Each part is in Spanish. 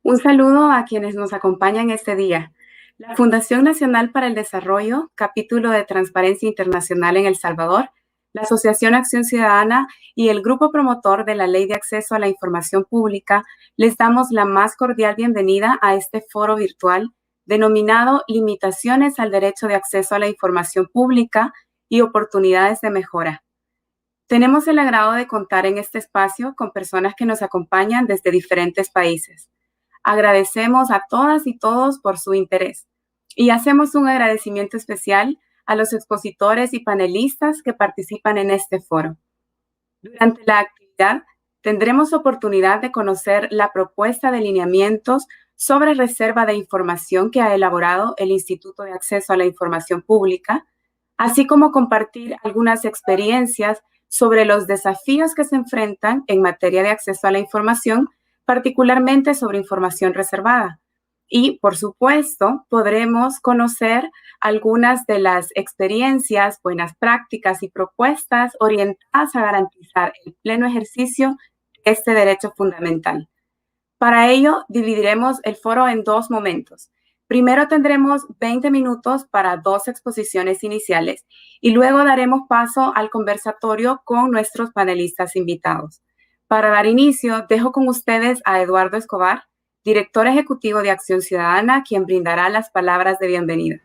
Un saludo a quienes nos acompañan este día. La Fundación Nacional para el Desarrollo, capítulo de Transparencia Internacional en El Salvador, la Asociación Acción Ciudadana y el grupo promotor de la Ley de Acceso a la Información Pública les damos la más cordial bienvenida a este foro virtual denominado Limitaciones al Derecho de Acceso a la Información Pública y Oportunidades de Mejora. Tenemos el agrado de contar en este espacio con personas que nos acompañan desde diferentes países. Agradecemos a todas y todos por su interés y hacemos un agradecimiento especial a los expositores y panelistas que participan en este foro. Durante la actividad tendremos oportunidad de conocer la propuesta de lineamientos sobre reserva de información que ha elaborado el Instituto de Acceso a la Información Pública, así como compartir algunas experiencias sobre los desafíos que se enfrentan en materia de acceso a la información, particularmente sobre información reservada. Y, por supuesto, podremos conocer algunas de las experiencias, buenas prácticas y propuestas orientadas a garantizar el pleno ejercicio de este derecho fundamental. Para ello, dividiremos el foro en dos momentos. Primero tendremos 20 minutos para dos exposiciones iniciales y luego daremos paso al conversatorio con nuestros panelistas invitados. Para dar inicio, dejo con ustedes a Eduardo Escobar, director ejecutivo de Acción Ciudadana, quien brindará las palabras de bienvenida.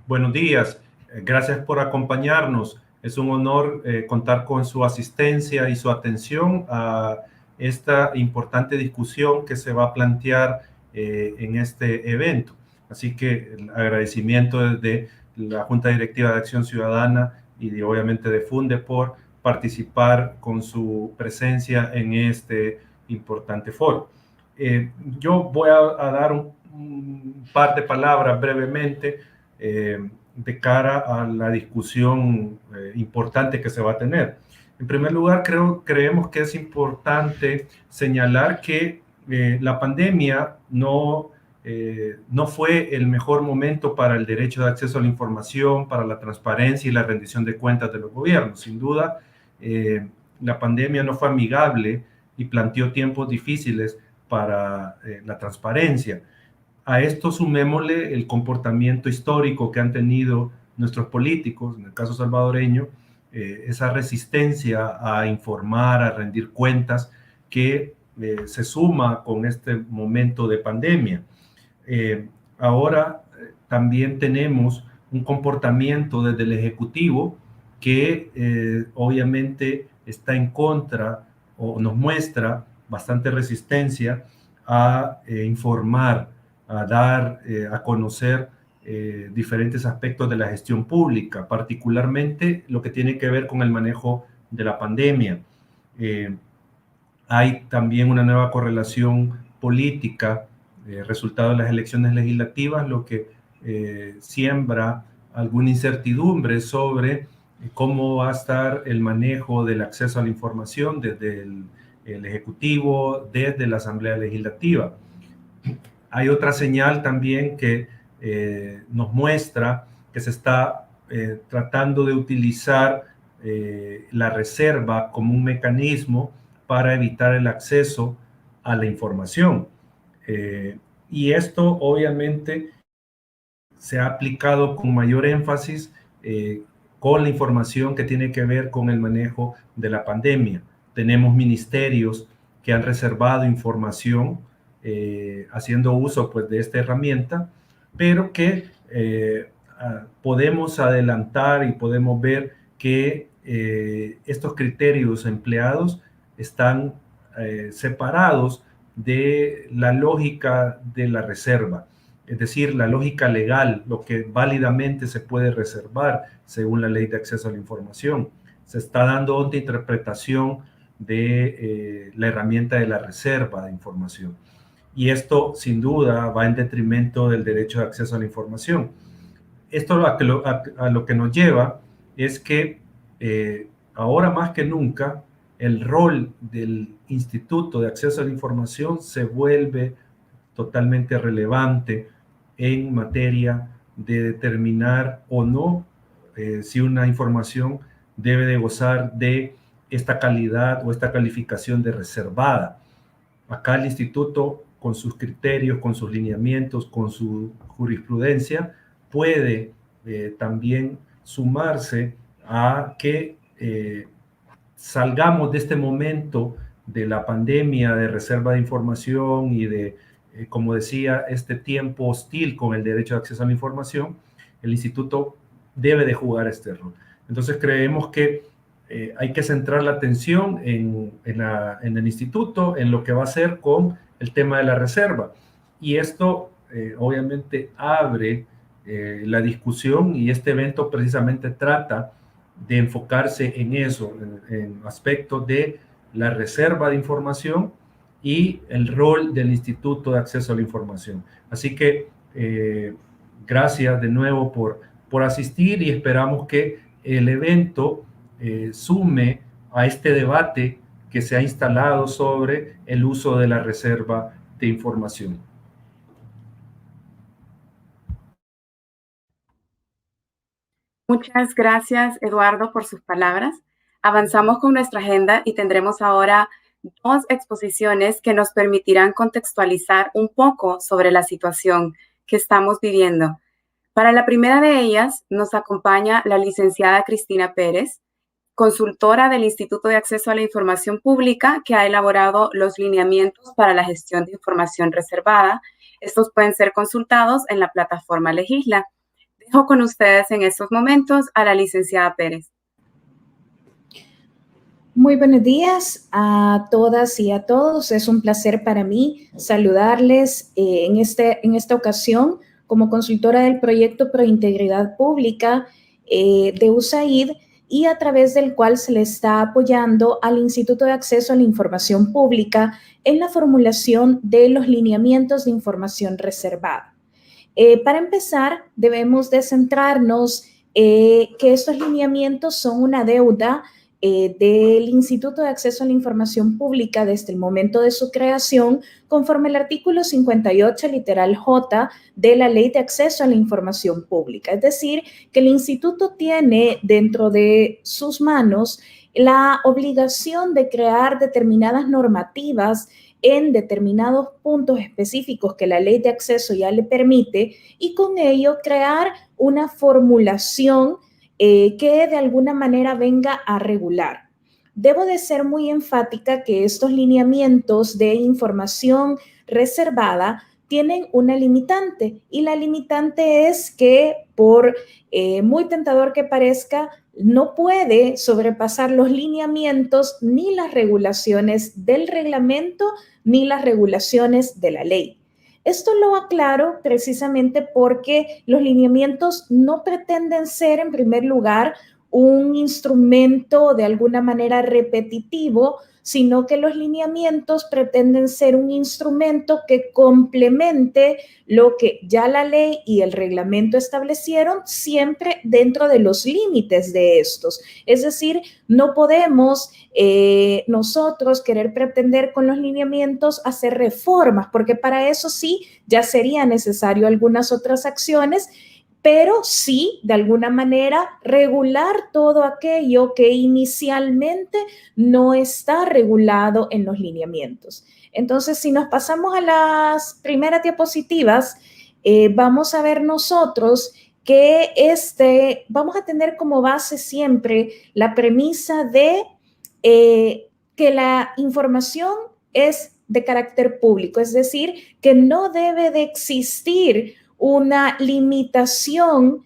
Buenos días, gracias por acompañarnos. Es un honor contar con su asistencia y su atención a esta importante discusión que se va a plantear en este evento. Así que el agradecimiento desde la Junta Directiva de Acción Ciudadana y obviamente de Funde por participar con su presencia en este importante foro. Yo voy a dar un par de palabras brevemente de cara a la discusión importante que se va a tener. En primer lugar, creemos que es importante señalar que la pandemia no fue el mejor momento para el derecho de acceso a la información, para la transparencia y la rendición de cuentas de los gobiernos. Sin duda, la pandemia no fue amigable y planteó tiempos difíciles para la transparencia. A esto sumémosle el comportamiento histórico que han tenido nuestros políticos, en el caso salvadoreño, esa resistencia a informar, a rendir cuentas, que se suma con este momento de pandemia. Ahora también tenemos un comportamiento desde el Ejecutivo que obviamente está en contra o nos muestra bastante resistencia a informar, a dar a conocer diferentes aspectos de la gestión pública, particularmente lo que tiene que ver con el manejo de la pandemia. Hay también una nueva correlación política, resultado de las elecciones legislativas, lo que siembra alguna incertidumbre sobre cómo va a estar el manejo del acceso a la información desde el Ejecutivo, desde la Asamblea Legislativa. Hay otra señal también que nos muestra que se está tratando de utilizar la reserva como un mecanismo para evitar el acceso a la información. Y esto obviamente se ha aplicado con mayor énfasis con la información que tiene que ver con el manejo de la pandemia. Tenemos ministerios que han reservado información haciendo uso pues, de esta herramienta, pero que podemos adelantar y podemos ver que estos criterios empleados están separados de la lógica de la reserva, es decir, la lógica legal, lo que válidamente se puede reservar según la Ley de Acceso a la Información. Se está dando otra interpretación de la herramienta de la reserva de información. Y esto, sin duda, va en detrimento del derecho de acceso a la información. Esto a lo que nos lleva es que ahora más que nunca el rol del Instituto de Acceso a la Información se vuelve totalmente relevante en materia de determinar o no si una información debe de gozar de esta calidad o esta calificación de reservada. acá el instituto, con sus criterios, con sus lineamientos, con su jurisprudencia, puede también sumarse a que salgamos de este momento de la pandemia, de reserva de información y de, como decía, este tiempo hostil con el derecho de acceso a la información. El instituto debe de jugar este rol. Entonces creemos que hay que centrar la atención en el instituto, en lo que va a hacer con el tema de la reserva. Y esto obviamente abre la discusión, y este evento precisamente trata de enfocarse en eso, en aspectos de la reserva de información y el rol del Instituto de Acceso a la Información. Así que gracias de nuevo por asistir, y esperamos que el evento sume a este debate que se ha instalado sobre el uso de la reserva de información. Muchas gracias, Eduardo, por sus palabras. Avanzamos con nuestra agenda y tendremos ahora dos exposiciones que nos permitirán contextualizar un poco sobre la situación que estamos viviendo. Para la primera de ellas nos acompaña la licenciada Cristina Pérez, consultora del Instituto de Acceso a la Información Pública, que ha elaborado los lineamientos para la gestión de información reservada. Estos pueden ser consultados en la plataforma Legisla. Dejo con ustedes en estos momentos a la licenciada Pérez. Muy buenos días a todas y a todos. Es un placer para mí saludarles en esta ocasión como consultora del proyecto Pro Integridad Pública de USAID, y a través del cual se le está apoyando al Instituto de Acceso a la Información Pública en la formulación de los lineamientos de información reservada. Para empezar, debemos de centrarnos que estos lineamientos son una deuda del Instituto de Acceso a la Información Pública desde el momento de su creación, conforme al artículo 58, literal J, de la Ley de Acceso a la Información Pública. Es decir, que el instituto tiene dentro de sus manos la obligación de crear determinadas normativas en determinados puntos específicos que la ley de acceso ya le permite, y con ello crear una formulación que de alguna manera venga a regular. Debo de ser muy enfática que estos lineamientos de información reservada tienen una limitante, y la limitante es que, por muy tentador que parezca, no puede sobrepasar los lineamientos ni las regulaciones del reglamento ni las regulaciones de la ley. Esto lo aclaro precisamente porque los lineamientos no pretenden ser, en primer lugar, un instrumento de alguna manera repetitivo, sino que los lineamientos pretenden ser un instrumento que complemente lo que ya la ley y el reglamento establecieron, siempre dentro de los límites de estos. Es decir, no podemos nosotros querer pretender con los lineamientos hacer reformas, porque para eso sí ya sería necesario algunas otras acciones, pero sí, de alguna manera, regular todo aquello que inicialmente no está regulado en los lineamientos. Entonces, si nos pasamos a las primeras diapositivas, vamos a ver nosotros que vamos a tener como base siempre la premisa de que la información es de carácter público, es decir, que no debe de existir una limitación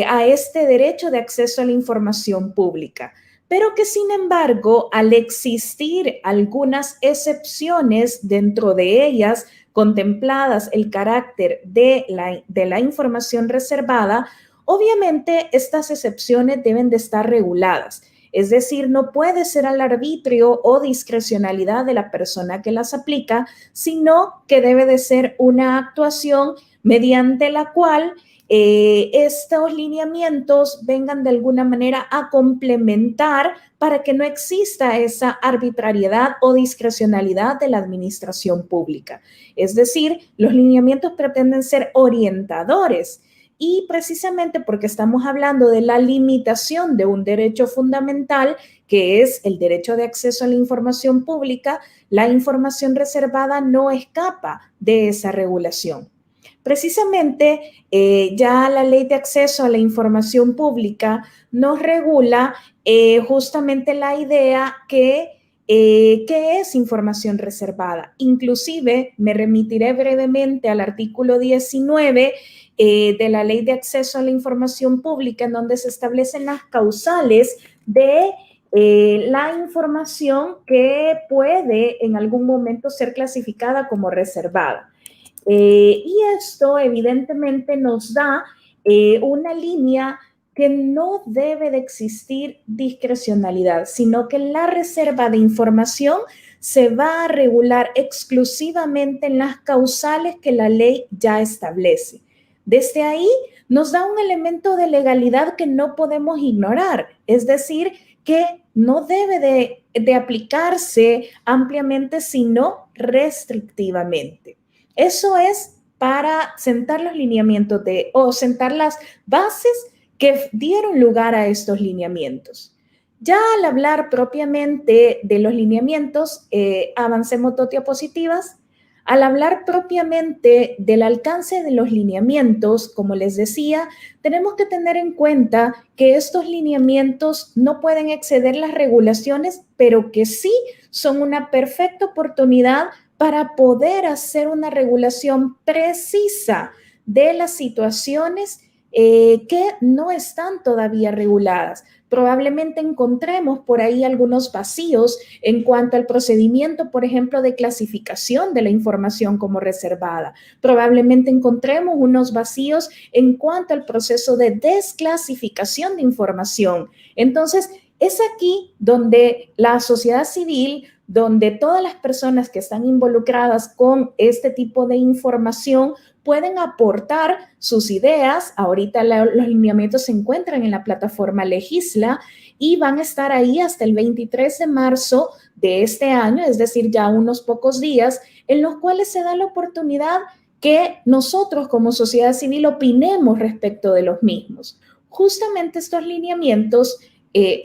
a este derecho de acceso a la información pública, pero que sin embargo, al existir algunas excepciones dentro de ellas, contempladas el carácter de la información reservada, obviamente estas excepciones deben de estar reguladas. Es decir, no puede ser al arbitrio o discrecionalidad de la persona que las aplica, sino que debe de ser una actuación mediante la cual estos lineamientos vengan de alguna manera a complementar para que no exista esa arbitrariedad o discrecionalidad de la administración pública. Es decir, los lineamientos pretenden ser orientadores y precisamente porque estamos hablando de la limitación de un derecho fundamental, que es el derecho de acceso a la información pública, la información reservada no escapa de esa regulación. Precisamente, ya la Ley de Acceso a la Información Pública nos regula justamente la idea que ¿qué es información reservada? Inclusive, me remitiré brevemente al artículo 19 de la Ley de Acceso a la Información Pública, en donde se establecen las causales de la información que puede en algún momento ser clasificada como reservada. Y esto evidentemente nos da una línea que no debe de existir discrecionalidad, sino que la reserva de información se va a regular exclusivamente en las causales que la ley ya establece. Desde ahí nos da un elemento de legalidad que no podemos ignorar, es decir, que no debe de aplicarse ampliamente, sino restrictivamente. Eso es para sentar los lineamientos o sentar las bases que dieron lugar a estos lineamientos. Ya al hablar propiamente de los lineamientos, avancemos dos diapositivas. Al hablar propiamente del alcance de los lineamientos, como les decía, tenemos que tener en cuenta que estos lineamientos no pueden exceder las regulaciones, pero que sí son una perfecta oportunidad para poder hacer una regulación precisa de las situaciones que no están todavía reguladas. Probablemente encontremos por ahí algunos vacíos en cuanto al procedimiento, por ejemplo, de clasificación de la información como reservada. Probablemente encontremos unos vacíos en cuanto al proceso de desclasificación de información. Entonces, es aquí donde la sociedad civil, donde todas las personas que están involucradas con este tipo de información pueden aportar sus ideas. Ahorita los lineamientos se encuentran en la plataforma Legisla y van a estar ahí hasta el 23 de marzo de este año, es decir, ya unos pocos días, en los cuales se da la oportunidad que nosotros como sociedad civil opinemos respecto de los mismos. Justamente estos lineamientos,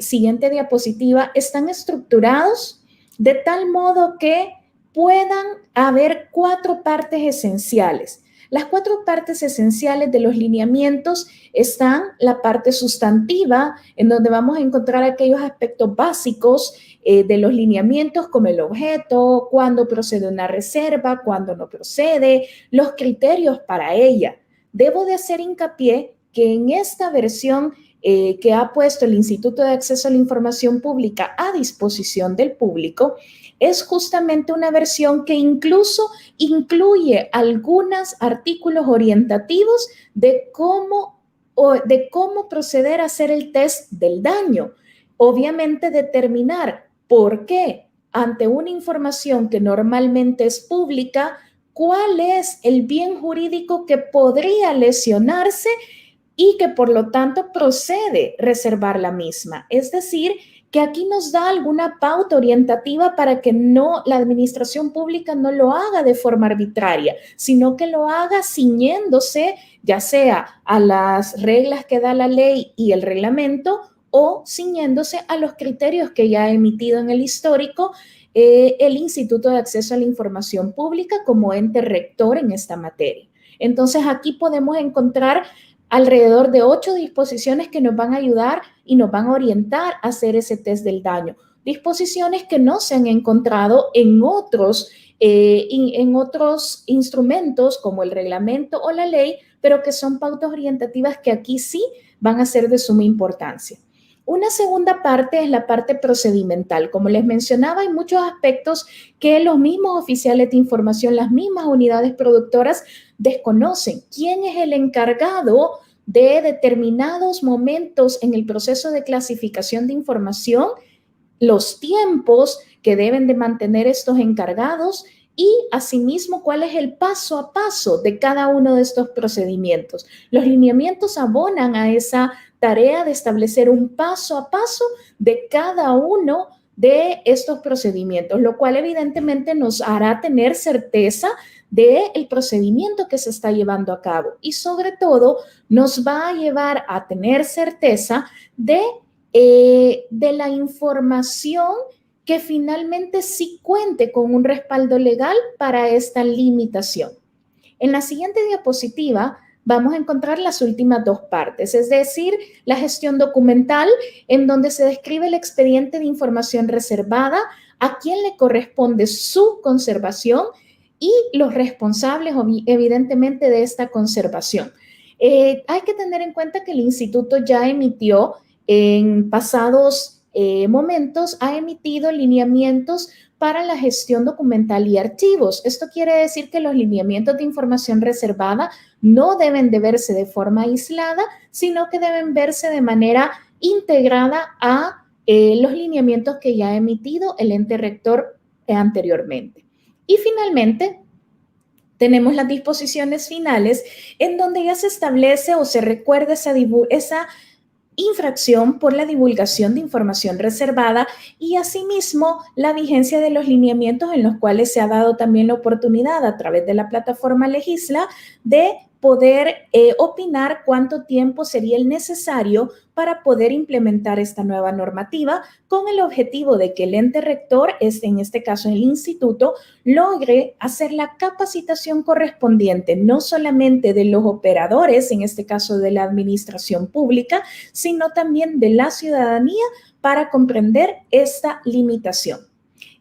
siguiente diapositiva, están estructurados de tal modo que puedan haber 4 partes esenciales. Las 4 partes esenciales de los lineamientos están la parte sustantiva, en donde vamos a encontrar aquellos aspectos básicos de los lineamientos, como el objeto, cuándo procede una reserva, cuándo no procede, los criterios para ella. Debo de hacer hincapié que en esta versión que ha puesto el Instituto de Acceso a la Información Pública a disposición del público, es justamente una versión que incluso incluye algunos artículos orientativos de cómo proceder a hacer el test del daño. Obviamente determinar por qué ante una información que normalmente es pública, cuál es el bien jurídico que podría lesionarse y que por lo tanto procede reservar la misma. Es decir, que aquí nos da alguna pauta orientativa para que la administración pública no lo haga de forma arbitraria, sino que lo haga ciñéndose ya sea a las reglas que da la ley y el reglamento o ciñéndose a los criterios que ya ha emitido en el histórico el Instituto de Acceso a la Información Pública como ente rector en esta materia. Entonces, aquí podemos encontrar alrededor de 8 disposiciones que nos van a ayudar y nos van a orientar a hacer ese test del daño. Disposiciones que no se han encontrado en otros instrumentos como el reglamento o la ley, pero que son pautas orientativas que aquí sí van a ser de suma importancia. Una segunda parte es la parte procedimental. Como les mencionaba, hay muchos aspectos que los mismos oficiales de información, las mismas unidades productoras desconocen. ¿Quién es el encargado de determinados momentos en el proceso de clasificación de información? Los tiempos que deben de mantener estos encargados y, asimismo, cuál es el paso a paso de cada uno de estos procedimientos. Los lineamientos abonan a esa tarea de establecer un paso a paso de cada uno de estos procedimientos, lo cual evidentemente nos hará tener certeza del procedimiento que se está llevando a cabo y sobre todo nos va a llevar a tener certeza de la información que finalmente sí cuente con un respaldo legal para esta limitación. En la siguiente diapositiva vamos a encontrar las últimas dos partes, es decir, la gestión documental, en donde se describe el expediente de información reservada, a quién le corresponde su conservación y los responsables, evidentemente, de esta conservación. Hay que tener en cuenta que el instituto ya emitió en pasados momentos, ha emitido lineamientos para la gestión documental y archivos. Esto quiere decir que los lineamientos de información reservada no deben de verse de forma aislada, sino que deben verse de manera integrada a los lineamientos que ya ha emitido el ente rector anteriormente. Y finalmente, tenemos las disposiciones finales en donde ya se establece o se recuerda esa infracción por la divulgación de información reservada y asimismo la vigencia de los lineamientos en los cuales se ha dado también la oportunidad a través de la plataforma Legisla de poder opinar cuánto tiempo sería el necesario para poder implementar esta nueva normativa con el objetivo de que el ente rector, en este caso el instituto, logre hacer la capacitación correspondiente, no solamente de los operadores, en este caso de la administración pública, sino también de la ciudadanía para comprender esta limitación.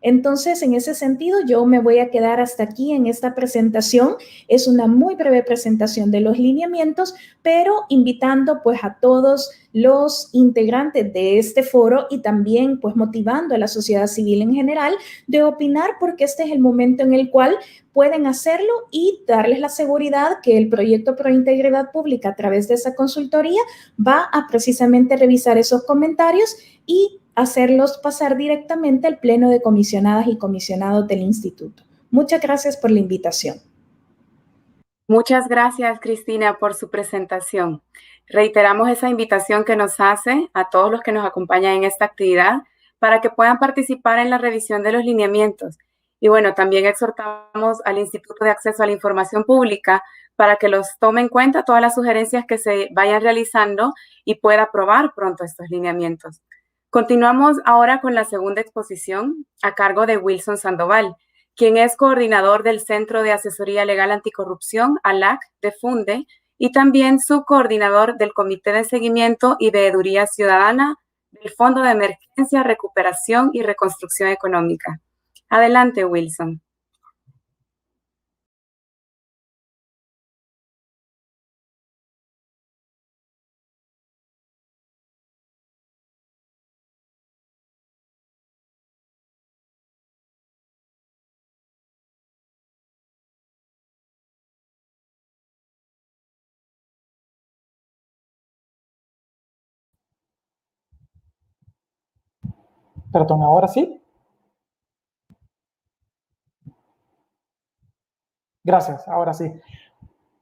Entonces, en ese sentido, yo me voy a quedar hasta aquí en esta presentación. Es una muy breve presentación de los lineamientos, pero invitando pues a todos los integrantes de este foro y también pues motivando a la sociedad civil en general de opinar porque este es el momento en el cual pueden hacerlo y darles la seguridad que el proyecto Pro Integridad Pública a través de esa consultoría va a precisamente revisar esos comentarios y hacerlos pasar directamente al pleno de comisionadas y comisionados del instituto. Muchas gracias por la invitación. Muchas gracias, Cristina, por su presentación. Reiteramos esa invitación que nos hace a todos los que nos acompañan en esta actividad para que puedan participar en la revisión de los lineamientos. Y bueno, también exhortamos al Instituto de Acceso a la Información Pública para que los tome en cuenta todas las sugerencias que se vayan realizando y pueda aprobar pronto estos lineamientos. Continuamos ahora con la segunda exposición a cargo de Wilson Sandoval, quien es coordinador del Centro de Asesoría Legal Anticorrupción, ALAC, de FUNDE, y también subcoordinador del Comité de Seguimiento y Veeduría Ciudadana del Fondo de Emergencia, Recuperación y Reconstrucción Económica. Adelante, Wilson. Perdón, ¿ahora sí? Gracias, ahora sí.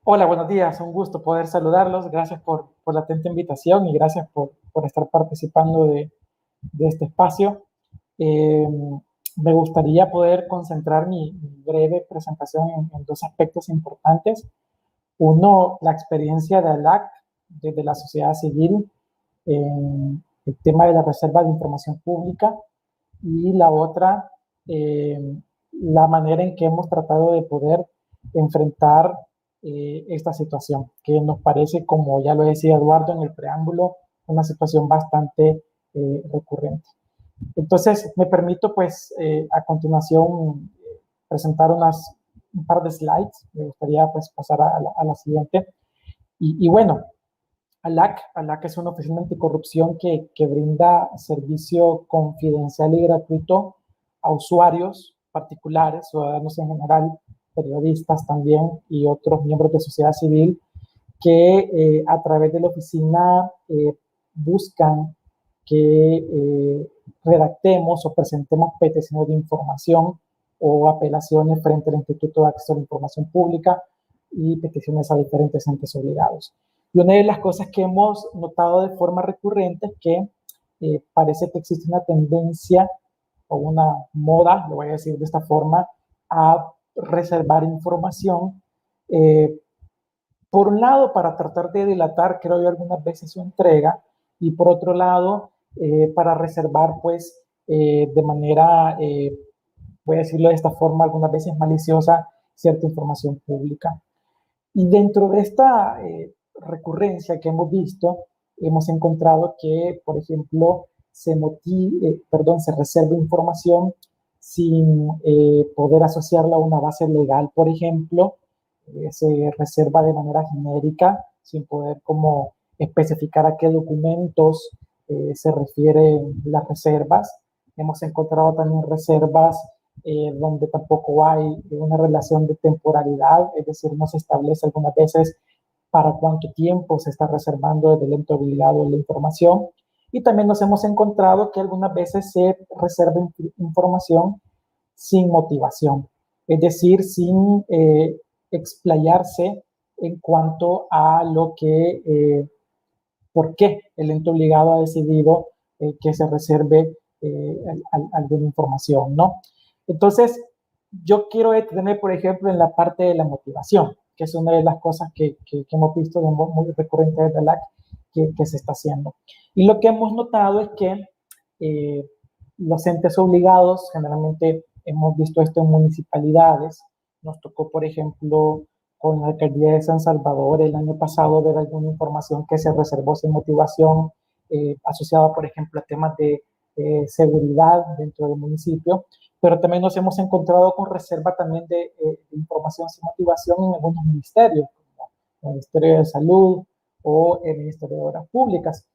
Hola, buenos días, un gusto poder saludarlos. Gracias por la atenta invitación y gracias por estar participando de este espacio. Me gustaría poder concentrar mi breve presentación en dos aspectos importantes. Uno, la experiencia de ALAC desde la sociedad civil en el tema de la reserva de información pública y la otra, la manera en que hemos tratado de poder enfrentar esta situación, que nos parece, como ya lo decía Eduardo en el preámbulo, una situación bastante recurrente. Entonces, me permito, pues, a continuación presentar un par de slides. Me gustaría, pues, pasar a la siguiente. Y bueno, ALAC es una oficina anticorrupción que brinda servicio confidencial y gratuito a usuarios particulares, ciudadanos en general, periodistas también y otros miembros de sociedad civil que a través de la oficina buscan que redactemos o presentemos peticiones de información o apelaciones frente al Instituto de Acceso a la Información Pública y peticiones a diferentes entes obligados. Y una de las cosas que hemos notado de forma recurrente es que parece que existe una tendencia o una moda, lo voy a decir de esta forma, a reservar información. Por un lado, para tratar de dilatar, creo yo, algunas veces su entrega, y por otro lado, para reservar, pues, de manera, voy a decirlo de esta forma, algunas veces maliciosa, cierta información pública. Y dentro de esta recurrencia que hemos visto, hemos encontrado que, por ejemplo, se reserva información sin poder asociarla a una base legal, por ejemplo, se reserva de manera genérica, sin poder como especificar a qué documentos se refieren las reservas. Hemos encontrado también reservas donde tampoco hay una relación de temporalidad, es decir, no se establece algunas veces para cuánto tiempo se está reservando el ente obligado la información. Y también nos hemos encontrado que algunas veces se reserva información sin motivación, es decir, sin explayarse en cuanto a lo que, por qué el ente obligado ha decidido que se reserve alguna información, ¿no? Entonces, yo quiero detenerme, por ejemplo, en la parte de la motivación, que es una de las cosas que hemos visto de muy recurrente desde la que se está haciendo. Y lo que hemos notado es que los entes obligados, generalmente hemos visto esto en municipalidades, nos tocó, por ejemplo, con la alcaldía de San Salvador el año pasado ver alguna información que se reservó sin motivación asociada, por ejemplo, a temas de seguridad dentro del municipio, pero también nos hemos encontrado con reserva también de información sin motivación en algunos ministerios, como el Ministerio de Salud o el Ministerio de Obras Públicas.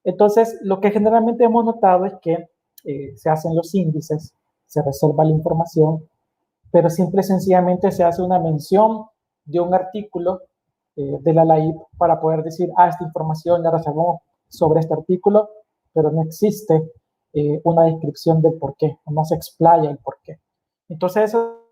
Entonces, lo que generalmente hemos notado es que se hacen los índices, se reserva la información, pero simple y sencillamente se hace una mención de un artículo de la LAIP para poder decir, esta información la reservamos sobre este artículo, pero no existe una descripción del por qué, no se explaya el por qué. Entonces, eso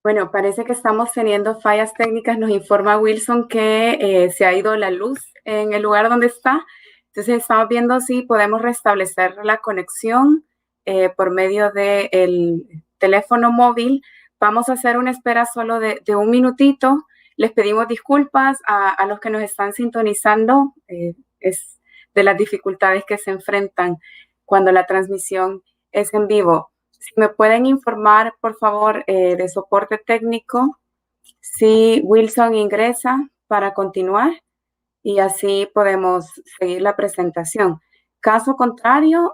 Bueno, parece que estamos teniendo fallas técnicas. Nos informa Wilson que se ha ido la luz en el lugar donde está. Entonces estamos viendo si podemos restablecer la conexión por medio del teléfono móvil. Vamos a hacer una espera solo de un minutito. Les pedimos disculpas a los que nos están sintonizando. Es de las dificultades que se enfrentan cuando la transmisión es en vivo. Si me pueden informar, por favor, de soporte técnico, si Wilson ingresa para continuar y así podemos seguir la presentación. Caso contrario,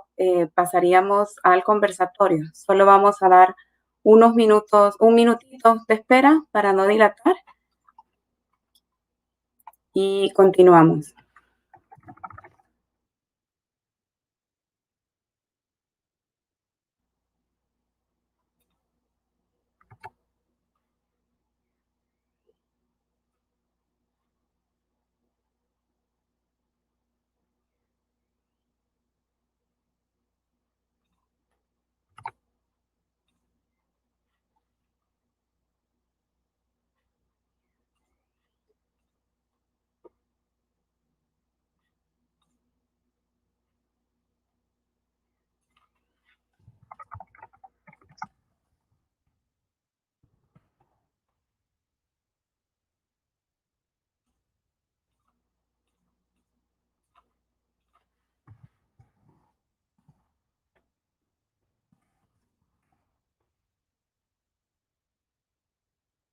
pasaríamos al conversatorio. Solo vamos a dar unos minutos, un minutito de espera para no dilatar y continuamos.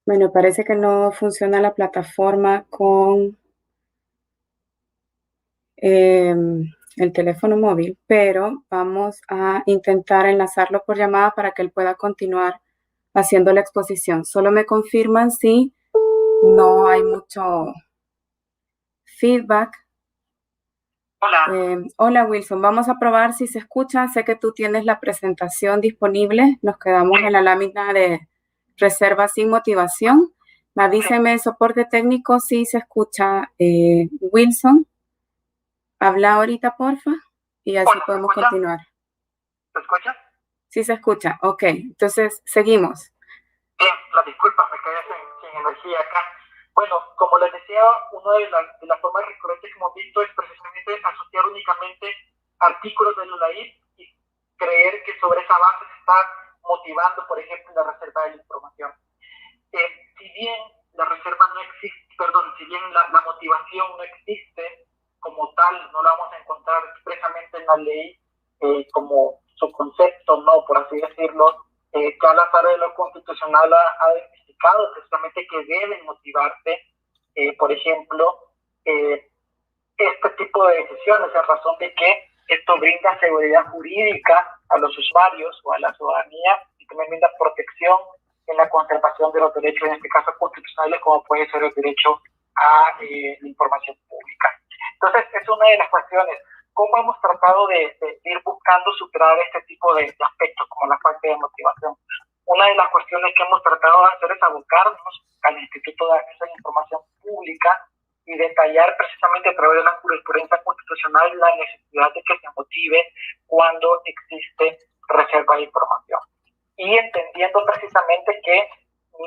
Bueno, parece que no funciona la plataforma con el teléfono móvil, pero vamos a intentar enlazarlo por llamada para que él pueda continuar haciendo la exposición. Solo me confirman si no hay mucho feedback. Hola. Hola Wilson, vamos a probar si se escucha. Sé que tú tienes la presentación disponible. Nos quedamos en la lámina de reserva sin motivación. Avísenme en soporte técnico si se escucha. Wilson, habla ahorita, porfa, y así Hola, podemos continuar. ¿Se escucha? Sí se escucha. Ok, entonces seguimos. Bien, las disculpas, me quedé sin energía acá. Bueno, como les decía, una de las formas recurrentes que hemos visto es precisamente asociar únicamente artículos de LULAIP y creer que sobre esa base se está motivando, por ejemplo, la reserva de la información. Si bien la reserva no existe, perdón, si bien la motivación no existe como tal, no la vamos a encontrar expresamente en la ley como su concepto, no, por así decirlo, ya la sala de lo constitucional ha identificado precisamente que deben motivarse, por ejemplo, este tipo de decisiones, en razón de que esto brinda seguridad jurídica a los usuarios o a la ciudadanía y también brinda protección en la conservación de los derechos, en este caso constitucionales, como puede ser el derecho a la información pública. Entonces, es una de las cuestiones. ¿Cómo hemos tratado de ir buscando superar este tipo de aspectos, como la falta de motivación? Una de las cuestiones que hemos tratado de hacer es abocarnos al Instituto de Acceso a la Información Pública y detallar precisamente a través de la jurisprudencia constitucional la necesidad de que se motive cuando existe reserva de información. Y entendiendo precisamente que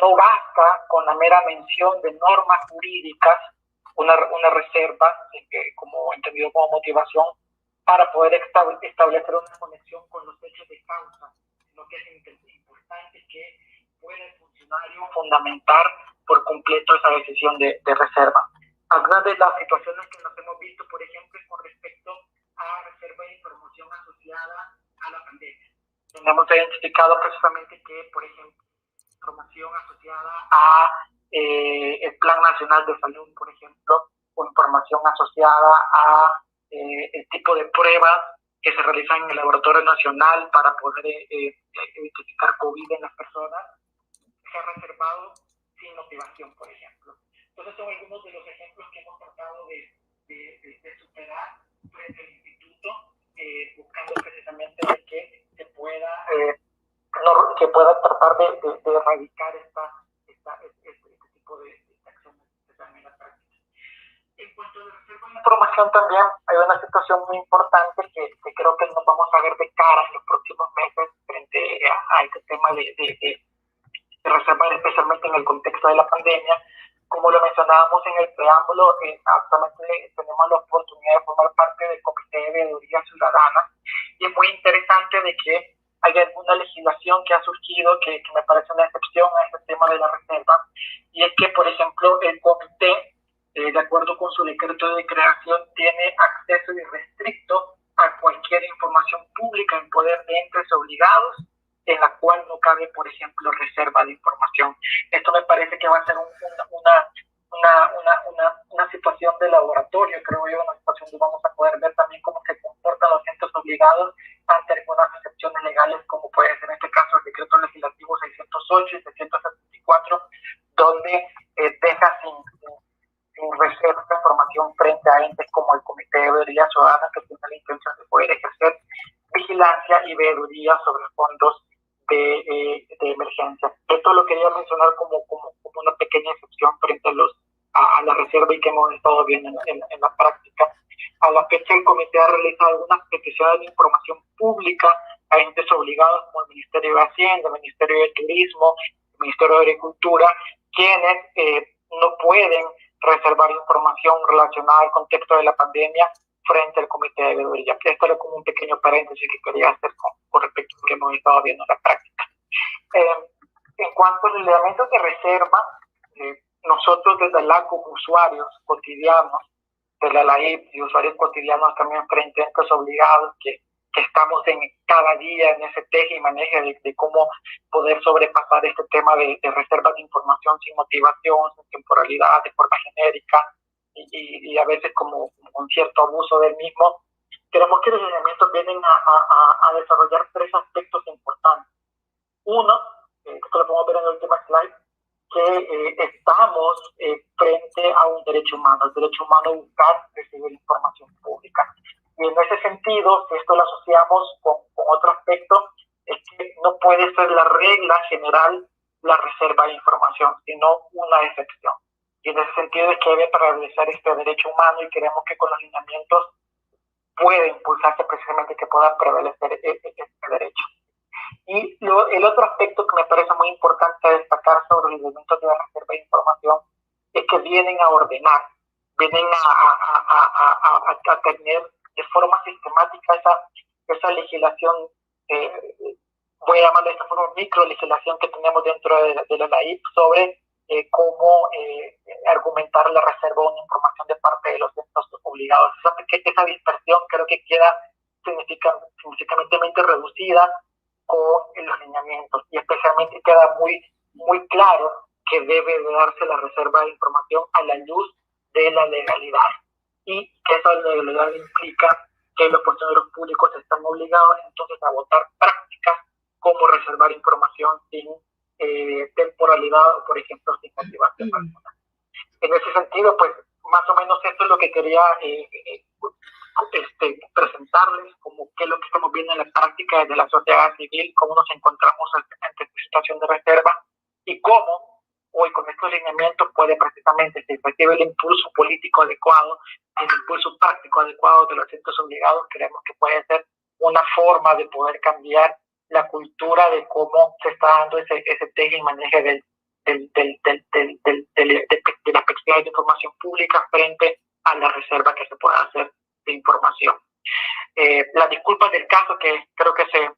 no basta con la mera mención de normas jurídicas, una reserva, como entendido como motivación, para poder establecer una conexión con los hechos de causa, lo que es importante que pueda el funcionario fundamentar por completo esa decisión de reserva. Algunas de las situaciones que nos hemos visto, por ejemplo, con respecto a reserva de información asociada a la pandemia. Hemos identificado precisamente que, por ejemplo, información asociada a el Plan Nacional de Salud, por ejemplo, o información asociada a el tipo de pruebas que se realizan en el Laboratorio Nacional para poder identificar COVID en las personas, se ha reservado sin motivación, por ejemplo. Entonces son algunos de los ejemplos que hemos tratado de superar frente al instituto, buscando precisamente de que se pueda tratar de erradicar este tipo de acciones que están en la práctica. En cuanto a la reserva de información también hay una situación muy importante que creo que nos vamos a ver de cara en los próximos meses frente a este tema de reserva, especialmente en el contexto de la pandemia. Como lo mencionábamos en el preámbulo, actualmente tenemos la oportunidad de formar parte del Comité de Veeduría Ciudadana y es muy interesante de que hay alguna legislación que ha surgido que me parece una excepción a este tema de la reserva, y es que, por ejemplo, el comité, de acuerdo con su decreto de creación, tiene acceso irrestricto a cualquier información pública en poder de entes obligados, en la cual no cabe, por ejemplo, reserva de información. Esto me parece que va a ser una situación de laboratorio, creo yo, una situación donde vamos a poder ver también cómo se comportan los entes obligados ante algunas excepciones legales, como puede ser en este caso el decreto legislativo 608 y 674, donde deja sin reserva de información frente a entes como el Comité de Veeduría Ciudadana, que tiene la intención de poder ejercer vigilancia y veeduría sobre fondos de emergencia. Esto lo quería mencionar como una pequeña excepción frente a la reserva y que hemos estado viendo en la práctica. A la fecha, el comité ha realizado algunas peticiones de información pública a entes obligados como el Ministerio de Hacienda, el Ministerio de Turismo, el Ministerio de Agricultura, quienes no pueden reservar información relacionada al contexto de la pandemia frente al Comité de Veeduría. Esto era como un pequeño paréntesis que quería hacer con respecto a lo que hemos estado viendo en la práctica. En cuanto a los elementos de reserva, nosotros desde la como usuarios cotidianos de la LAIP y usuarios cotidianos también frente a entes obligados que estamos en cada día en ese teje y maneje de cómo poder sobrepasar este tema de reservas de información sin motivación, sin temporalidad, de forma genérica y a veces como con cierto abuso del mismo. Creemos que los lineamientos vienen a desarrollar 3 aspectos importantes. Uno, esto lo podemos ver en el último slide, que estamos frente a un derecho humano, el derecho humano a buscar recibir información pública. Y en ese sentido, si esto lo asociamos con otro aspecto, es que no puede ser la regla general la reserva de información, sino una excepción. Y en ese sentido es que debe prevalecer este derecho humano y queremos que con los lineamientos puede impulsarse precisamente que pueda prevalecer este derecho. Y el otro aspecto que me parece muy importante destacar sobre los elementos de la reserva de información es que vienen a ordenar, vienen a tener de forma sistemática esa legislación, voy a llamarla de esta forma, micro legislación que tenemos dentro de la LAIP sobre cómo argumentar la reserva de una información de parte de los entes obligados. Esa dispersión creo que queda significativamente reducida con los lineamientos y especialmente queda muy claro que debe de darse la reserva de información a la luz de la legalidad y que esa legalidad implica que los funcionarios públicos están obligados entonces a votar prácticas como reservar información sin temporalidad o por ejemplo sin motivación alguna. En ese sentido, pues más o menos esto es lo que quería presentarles, como qué es lo que estamos viendo en la práctica desde la sociedad civil, cómo nos encontramos ante esta situación de reserva y cómo hoy con estos lineamientos puede precisamente, si recibe el impulso político adecuado, el impulso práctico adecuado de los entes obligados, creemos que puede ser una forma de poder cambiar la cultura de cómo se está dando ese teje y maneje de las peticiones de información pública frente a la reserva que se pueda hacer de información. Las disculpas del caso, que creo que se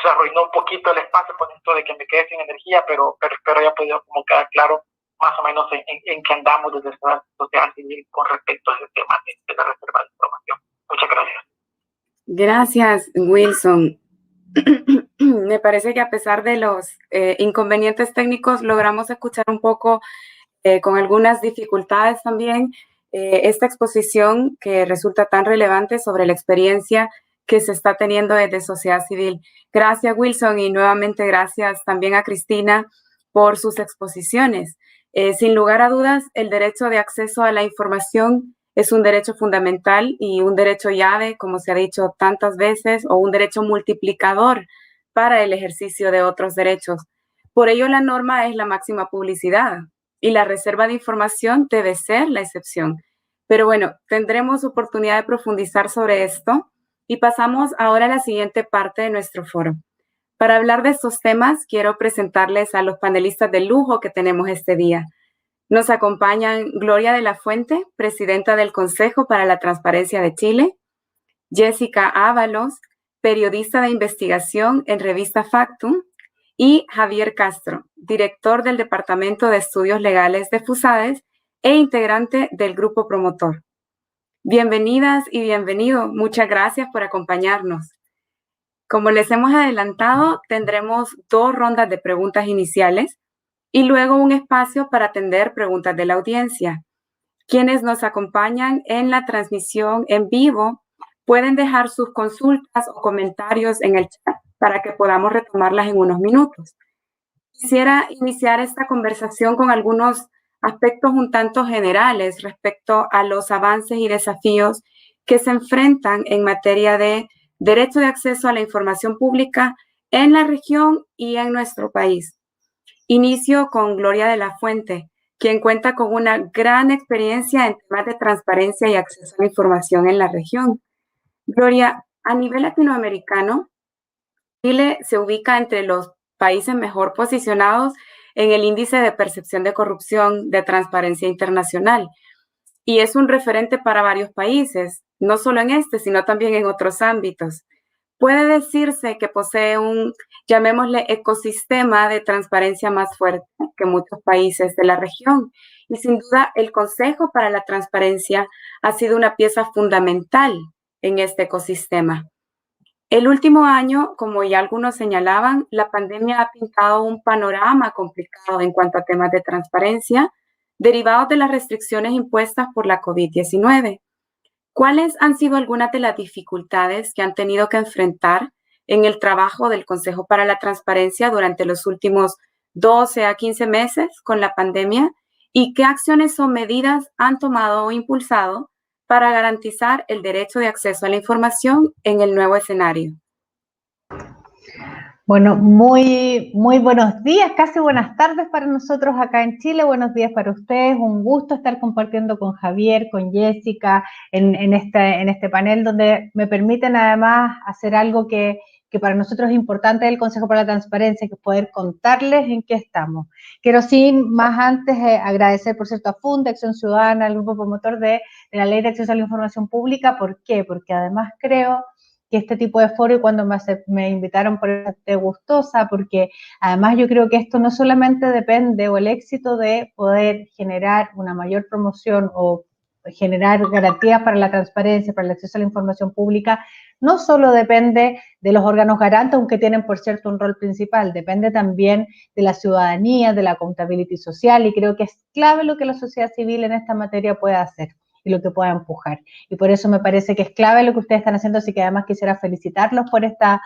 arruinó un poquito el espacio por esto de que me quedé sin energía, pero espero haya podido como quedar claro más o menos en qué andamos desde la sociedad civil con respecto a ese tema de la reserva de información. Muchas gracias. Gracias, Wilson. Me parece que a pesar de los inconvenientes técnicos logramos escuchar un poco con algunas dificultades también esta exposición que resulta tan relevante sobre la experiencia que se está teniendo desde sociedad civil. Gracias, Wilson, y nuevamente gracias también a Cristina por sus exposiciones. Sin lugar a dudas, el derecho de acceso a la información es un derecho fundamental y un derecho llave, como se ha dicho tantas veces, o un derecho multiplicador para el ejercicio de otros derechos. Por ello, la norma es la máxima publicidad y la reserva de información debe ser la excepción. Pero bueno, tendremos oportunidad de profundizar sobre esto y pasamos ahora a la siguiente parte de nuestro foro. Para hablar de estos temas, quiero presentarles a los panelistas de lujo que tenemos este día. Nos acompañan Gloria de la Fuente, presidenta del Consejo para la Transparencia de Chile, Jessica Ábalos, periodista de investigación en revista Factum, y Javier Castro, director del Departamento de Estudios Legales de FUSADES e integrante del Grupo Promotor. Bienvenidas y bienvenido. Muchas gracias por acompañarnos. Como les hemos adelantado, tendremos 2 rondas de preguntas iniciales y luego un espacio para atender preguntas de la audiencia. Quienes nos acompañan en la transmisión en vivo pueden dejar sus consultas o comentarios en el chat para que podamos retomarlas en unos minutos. Quisiera iniciar esta conversación con algunos aspectos un tanto generales respecto a los avances y desafíos que se enfrentan en materia de derecho de acceso a la información pública en la región y en nuestro país. Inicio con Gloria de la Fuente, quien cuenta con una gran experiencia en temas de transparencia y acceso a la información en la región. Gloria, a nivel latinoamericano, Chile se ubica entre los países mejor posicionados en el índice de percepción de corrupción de Transparencia Internacional y es un referente para varios países, no solo en este, sino también en otros ámbitos. Puede decirse que posee un, llamémosle, ecosistema de transparencia más fuerte que muchos países de la región. Y sin duda, el Consejo para la Transparencia ha sido una pieza fundamental en este ecosistema. El último año, como ya algunos señalaban, la pandemia ha pintado un panorama complicado en cuanto a temas de transparencia derivados de las restricciones impuestas por la COVID-19. ¿Cuáles han sido algunas de las dificultades que han tenido que enfrentar en el trabajo del Consejo para la Transparencia durante los últimos 12 a 15 meses con la pandemia? ¿Y qué acciones o medidas han tomado o impulsado para garantizar el derecho de acceso a la información en el nuevo escenario? Bueno, muy buenos días, casi buenas tardes para nosotros acá en Chile, buenos días para ustedes, un gusto estar compartiendo con Javier, con Jessica, en este panel donde me permiten además hacer algo que para nosotros es importante del Consejo para la Transparencia, que es poder contarles en qué estamos. Quiero sin más antes agradecer, por cierto, a FUNDE, Acción Ciudadana, el grupo promotor de la Ley de Acceso a la Información Pública. ¿Por qué? Porque además creo que este tipo de foro, y cuando me invitaron por eso estoy gustosa, porque además yo creo que esto no solamente depende, o el éxito de poder generar una mayor promoción o generar garantías para la transparencia, para el acceso a la información pública, no solo depende de los órganos garantes, aunque tienen por cierto un rol principal, depende también de la ciudadanía, de la accountability social, y creo que es clave lo que la sociedad civil en esta materia puede hacer y lo que pueda empujar. Y por eso me parece que es clave lo que ustedes están haciendo, así que además quisiera felicitarlos por esta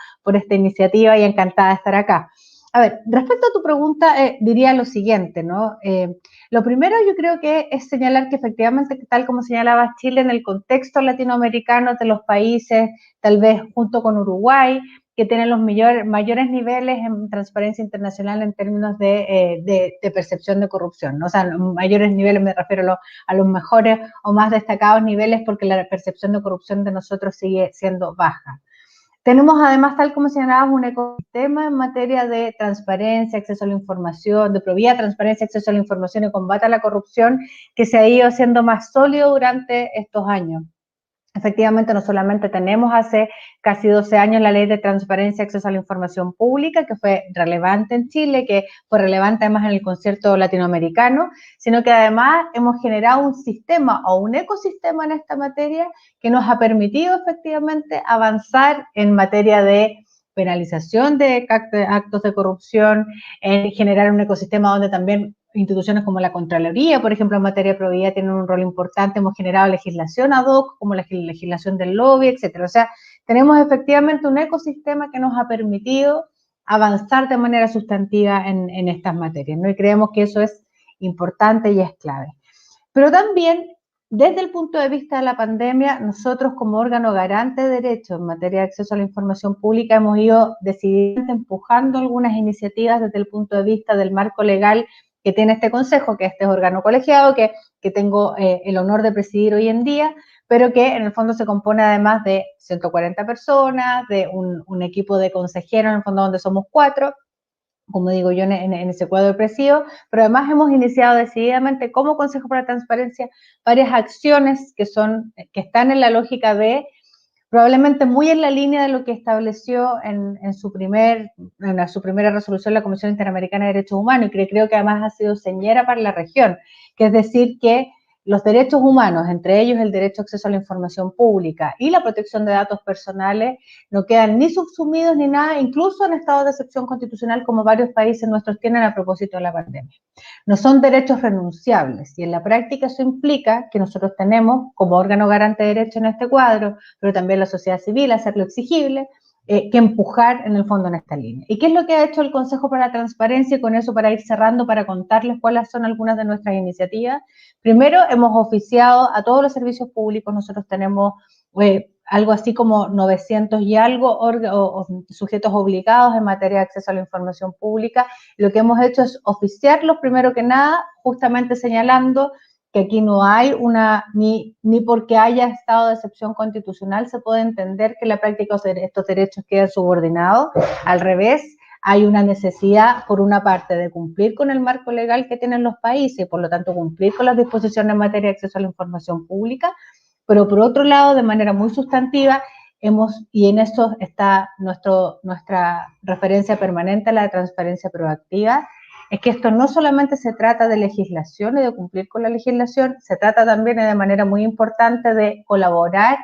iniciativa y encantada de estar acá. A ver, respecto a tu pregunta, diría lo siguiente, ¿no? Lo primero yo creo que es señalar que efectivamente, tal como señalaba Chile, en el contexto latinoamericano de los países, tal vez junto con Uruguay, que tienen los mayores niveles en transparencia internacional en términos de percepción de corrupción, ¿no? O sea, mayores niveles me refiero a los mejores o más destacados niveles, porque la percepción de corrupción de nosotros sigue siendo baja. Tenemos además, tal como señalabas, un ecosistema en materia de transparencia, acceso a la información, de probidad, transparencia, acceso a la información y combate a la corrupción, que se ha ido haciendo más sólido durante estos años. Efectivamente, no solamente tenemos hace casi 12 años la Ley de Transparencia y Acceso a la Información Pública, que fue relevante en Chile, que fue relevante además en el concierto latinoamericano, sino que además hemos generado un sistema o un ecosistema en esta materia que nos ha permitido efectivamente avanzar en materia de penalización de actos de corrupción, en generar un ecosistema donde también instituciones como la Contraloría, por ejemplo, en materia de probidad tienen un rol importante, hemos generado legislación ad hoc, como la legislación del lobby, etcétera. O sea, tenemos efectivamente un ecosistema que nos ha permitido avanzar de manera sustantiva en estas materias, ¿no? Y creemos que eso es importante y es clave. Pero también, desde el punto de vista de la pandemia, nosotros como órgano garante de derechos en materia de acceso a la información pública hemos ido decididamente empujando algunas iniciativas desde el punto de vista del marco legal que tiene este consejo, que este es órgano colegiado, que tengo el honor de presidir hoy en día, pero que en el fondo se compone además de 140 personas, de un equipo de consejeros, en el fondo donde somos 4, como digo yo, en ese cuadro de presidio, pero además hemos iniciado decididamente como Consejo para la Transparencia varias acciones que están en la lógica de, probablemente muy en la línea de lo que estableció en su primera resolución la Comisión Interamericana de Derechos Humanos, y creo que además ha sido señera para la región, que es decir que los derechos humanos, entre ellos el derecho a acceso a la información pública y la protección de datos personales, no quedan ni subsumidos ni nada, incluso en estado de excepción constitucional como varios países nuestros tienen a propósito de la pandemia. No son derechos renunciables, y en la práctica eso implica que nosotros tenemos como órgano garante de derechos en este cuadro, pero también la sociedad civil, hacerlo exigible, que empujar en el fondo en esta línea. ¿Y qué es lo que ha hecho el Consejo para la Transparencia? Y con eso, para ir cerrando, para contarles cuáles son algunas de nuestras iniciativas. Primero, hemos oficiado a todos los servicios públicos. Nosotros tenemos algo así como 900 y algo o sujetos obligados en materia de acceso a la información pública. Lo que hemos hecho es oficiarlos, primero que nada, justamente señalando que aquí no hay ni porque haya estado de excepción constitucional se puede entender que la práctica de estos derechos queden subordinados. Al revés, hay una necesidad, por una parte, de cumplir con el marco legal que tienen los países y, por lo tanto, cumplir con las disposiciones en materia de acceso a la información pública, pero, por otro lado, de manera muy sustantiva, y en esto está nuestra referencia permanente a la transparencia proactiva, es que esto no solamente se trata de legislación y de cumplir con la legislación, se trata también de manera muy importante de colaborar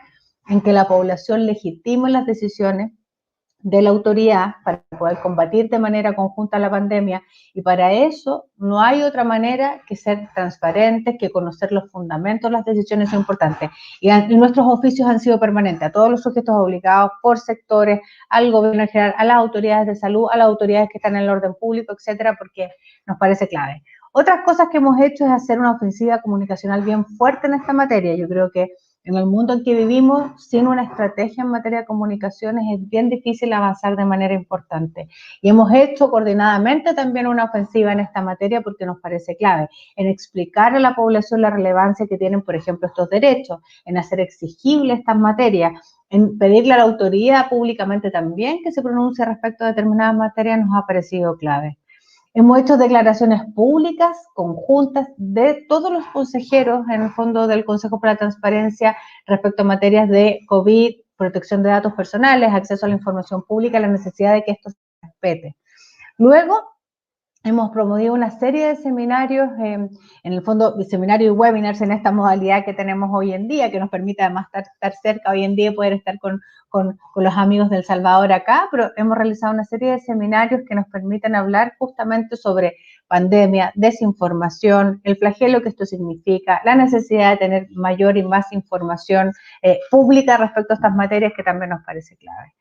en que la población legitime las decisiones de la autoridad para poder combatir de manera conjunta la pandemia, y para eso no hay otra manera que ser transparentes, que conocer los fundamentos, las decisiones son importantes. Y nuestros oficios han sido permanentes a todos los sujetos obligados por sectores, al gobierno en general, a las autoridades de salud, a las autoridades que están en el orden público, etcétera, porque nos parece clave. Otras cosas que hemos hecho es hacer una ofensiva comunicacional bien fuerte en esta materia. Yo creo que en el mundo en que vivimos, sin una estrategia en materia de comunicaciones, es bien difícil avanzar de manera importante. Y hemos hecho coordinadamente también una ofensiva en esta materia porque nos parece clave, en explicar a la población la relevancia que tienen, por ejemplo, estos derechos, en hacer exigibles estas materias, en pedirle a la autoridad públicamente también que se pronuncie respecto a determinadas materias, nos ha parecido clave. Hemos hecho declaraciones públicas, conjuntas, de todos los consejeros, en el fondo del Consejo para la Transparencia, respecto a materias de COVID, protección de datos personales, acceso a la información pública, la necesidad de que esto se respete. Luego, hemos promovido una serie de seminarios, en el fondo, seminarios y webinars en esta modalidad que tenemos hoy en día, que nos permite además estar cerca hoy en día y poder estar con los amigos del Salvador acá, pero hemos realizado una serie de seminarios que nos permiten hablar justamente sobre pandemia, desinformación, el flagelo que esto significa, la necesidad de tener mayor y más información pública respecto a estas materias, que también nos parece clave.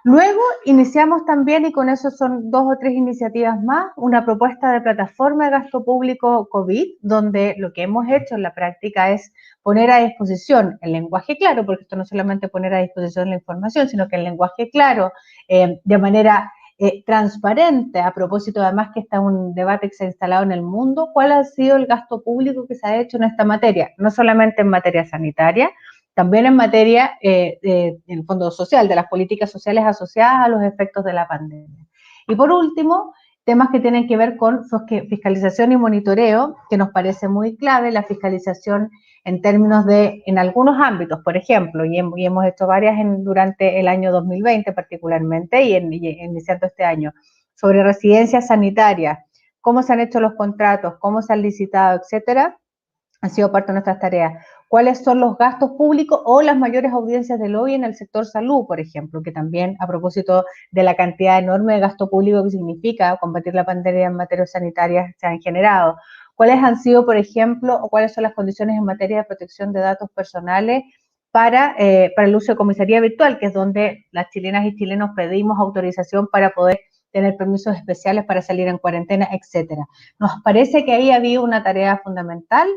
Luego iniciamos también, y con eso son 2 o 3 iniciativas más, una propuesta de plataforma de gasto público COVID, donde lo que hemos hecho en la práctica es poner a disposición el lenguaje claro, porque esto no es solamente poner a disposición la información, sino que el lenguaje claro, de manera transparente, a propósito además que está un debate que se ha instalado en el mundo, cuál ha sido el gasto público que se ha hecho en esta materia, no solamente en materia sanitaria, también en materia, en el fondo social, de las políticas sociales asociadas a los efectos de la pandemia. Y por último, temas que tienen que ver con fiscalización y monitoreo, que nos parece muy clave, la fiscalización en términos de, en algunos ámbitos, por ejemplo, y hemos hecho varias durante el año 2020 particularmente, y iniciando este año, sobre residencias sanitarias, cómo se han hecho los contratos, cómo se han licitado, etcétera, han sido parte de nuestras tareas. ¿Cuáles son los gastos públicos o las mayores audiencias del lobby en el sector salud, por ejemplo? Que también, a propósito de la cantidad enorme de gasto público que significa combatir la pandemia en materia sanitaria, se han generado. ¿Cuáles han sido, por ejemplo, o cuáles son las condiciones en materia de protección de datos personales para el uso de comisaría virtual, que es donde las chilenas y chilenos pedimos autorización para poder tener permisos especiales para salir en cuarentena, etcétera? Nos parece que ahí había una tarea fundamental,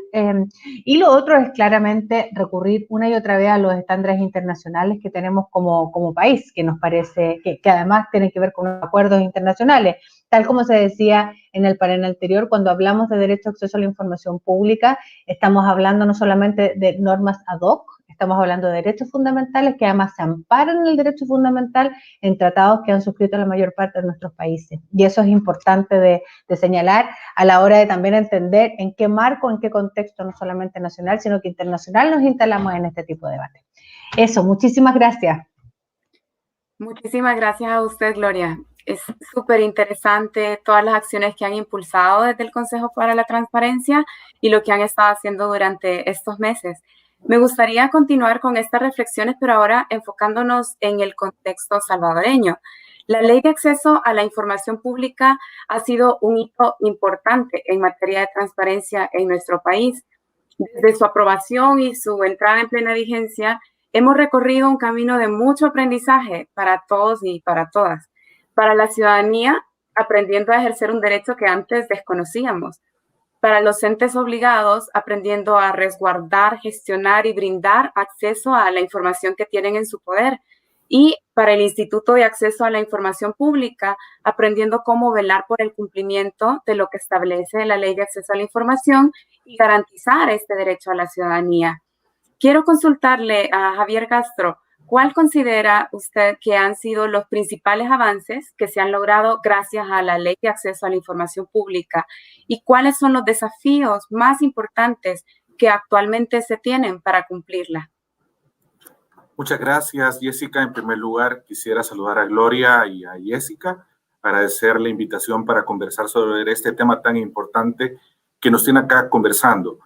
y lo otro es claramente recurrir una y otra vez a los estándares internacionales que tenemos como país, que nos parece que además tienen que ver con acuerdos internacionales, tal como se decía en el panel anterior. Cuando hablamos de derecho a acceso a la información pública, estamos hablando no solamente de normas ad hoc, estamos hablando de derechos fundamentales que además se amparan en el derecho fundamental en tratados que han suscrito la mayor parte de nuestros países. Y eso es importante de señalar a la hora de también entender en qué marco, en qué contexto, no solamente nacional, sino que internacional, nos instalamos en este tipo de debate. Eso, muchísimas gracias. Muchísimas gracias a usted, Gloria. Es súper interesante todas las acciones que han impulsado desde el Consejo para la Transparencia y lo que han estado haciendo durante estos meses. Me gustaría continuar con estas reflexiones, pero ahora enfocándonos en el contexto salvadoreño. La Ley de Acceso a la Información Pública ha sido un hito importante en materia de transparencia en nuestro país. Desde su aprobación y su entrada en plena vigencia, hemos recorrido un camino de mucho aprendizaje para todos y para todas. Para la ciudadanía, aprendiendo a ejercer un derecho que antes desconocíamos. Para los entes obligados, aprendiendo a resguardar, gestionar y brindar acceso a la información que tienen en su poder. Y para el Instituto de Acceso a la Información Pública, aprendiendo cómo velar por el cumplimiento de lo que establece la Ley de Acceso a la Información y garantizar este derecho a la ciudadanía. Quiero consultarle a Javier Castro, ¿cuál considera usted que han sido los principales avances que se han logrado gracias a la Ley de Acceso a la Información Pública? ¿Y cuáles son los desafíos más importantes que actualmente se tienen para cumplirla? Muchas gracias, Jessica. En primer lugar, quisiera saludar a Gloria y a Jessica, agradecer la invitación para conversar sobre este tema tan importante que nos tiene acá conversando.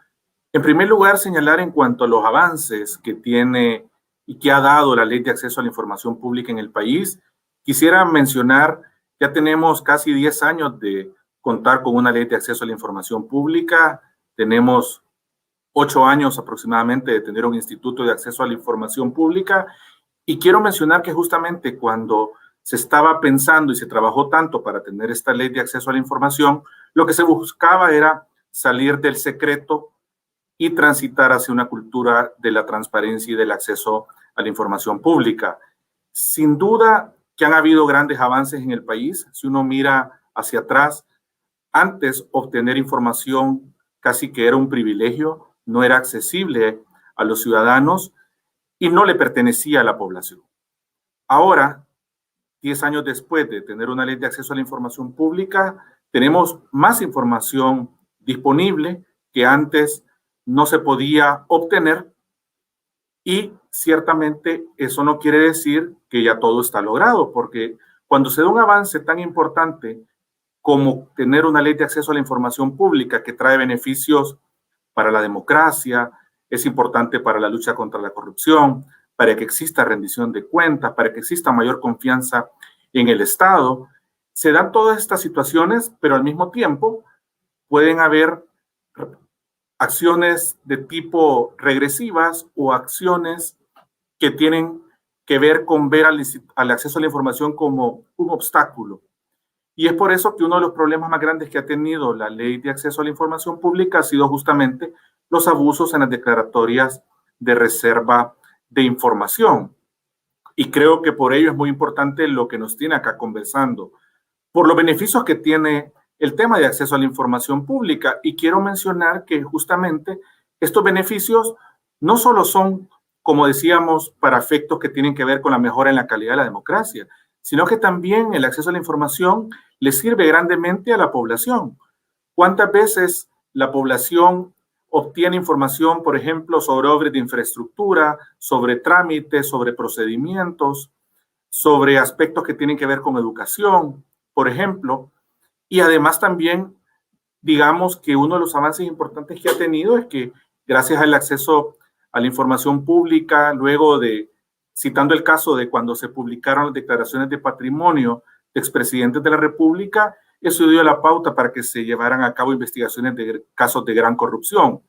En primer lugar, señalar en cuanto a los avances que tiene y que ha dado la Ley de Acceso a la Información Pública en el país, Quisiera mencionar, ya tenemos casi 10 años de contar con una ley de acceso a la información pública, tenemos 8 años aproximadamente de tener un instituto de acceso a la información pública, y quiero mencionar que justamente cuando se estaba pensando y se trabajó tanto para tener esta ley de acceso a la información, lo que se buscaba era salir del secreto y transitar hacia una cultura de la transparencia y del acceso a la información pública. Sin duda que han habido grandes avances en el país. Si uno mira hacia atrás, antes obtener información casi que era un privilegio, no era accesible a los ciudadanos y no le pertenecía a la población. Ahora, 10 años después de tener una ley de acceso a la información pública, tenemos más información disponible que antes no se podía obtener, y ciertamente eso no quiere decir que ya todo está logrado, porque cuando se da un avance tan importante como tener una ley de acceso a la información pública que trae beneficios para la democracia, es importante para la lucha contra la corrupción, para que exista rendición de cuentas, para que exista mayor confianza en el Estado. Se dan todas estas situaciones, pero al mismo tiempo pueden haber acciones de tipo regresivas o acciones que tienen que ver con ver al acceso a la información como un obstáculo. Y es por eso que uno de los problemas más grandes que ha tenido la ley de acceso a la información pública ha sido justamente los abusos en las declaratorias de reserva de información. Y creo que por ello es muy importante lo que nos tiene acá conversando, por los beneficios que tiene el tema de acceso a la información pública. Y quiero mencionar que justamente estos beneficios no solo son, como decíamos, para efectos que tienen que ver con la mejora en la calidad de la democracia, sino que también el acceso a la información le sirve grandemente a la población. ¿Cuántas veces la población obtiene información, por ejemplo, sobre obras de infraestructura, sobre trámites, sobre procedimientos, sobre aspectos que tienen que ver con educación, por ejemplo? Y además también, digamos que uno de los avances importantes que ha tenido es que gracias al acceso a la información pública, luego de, citando el caso de cuando se publicaron las declaraciones de patrimonio de expresidentes de la República, eso dio la pauta para que se llevaran a cabo investigaciones de casos de gran corrupción.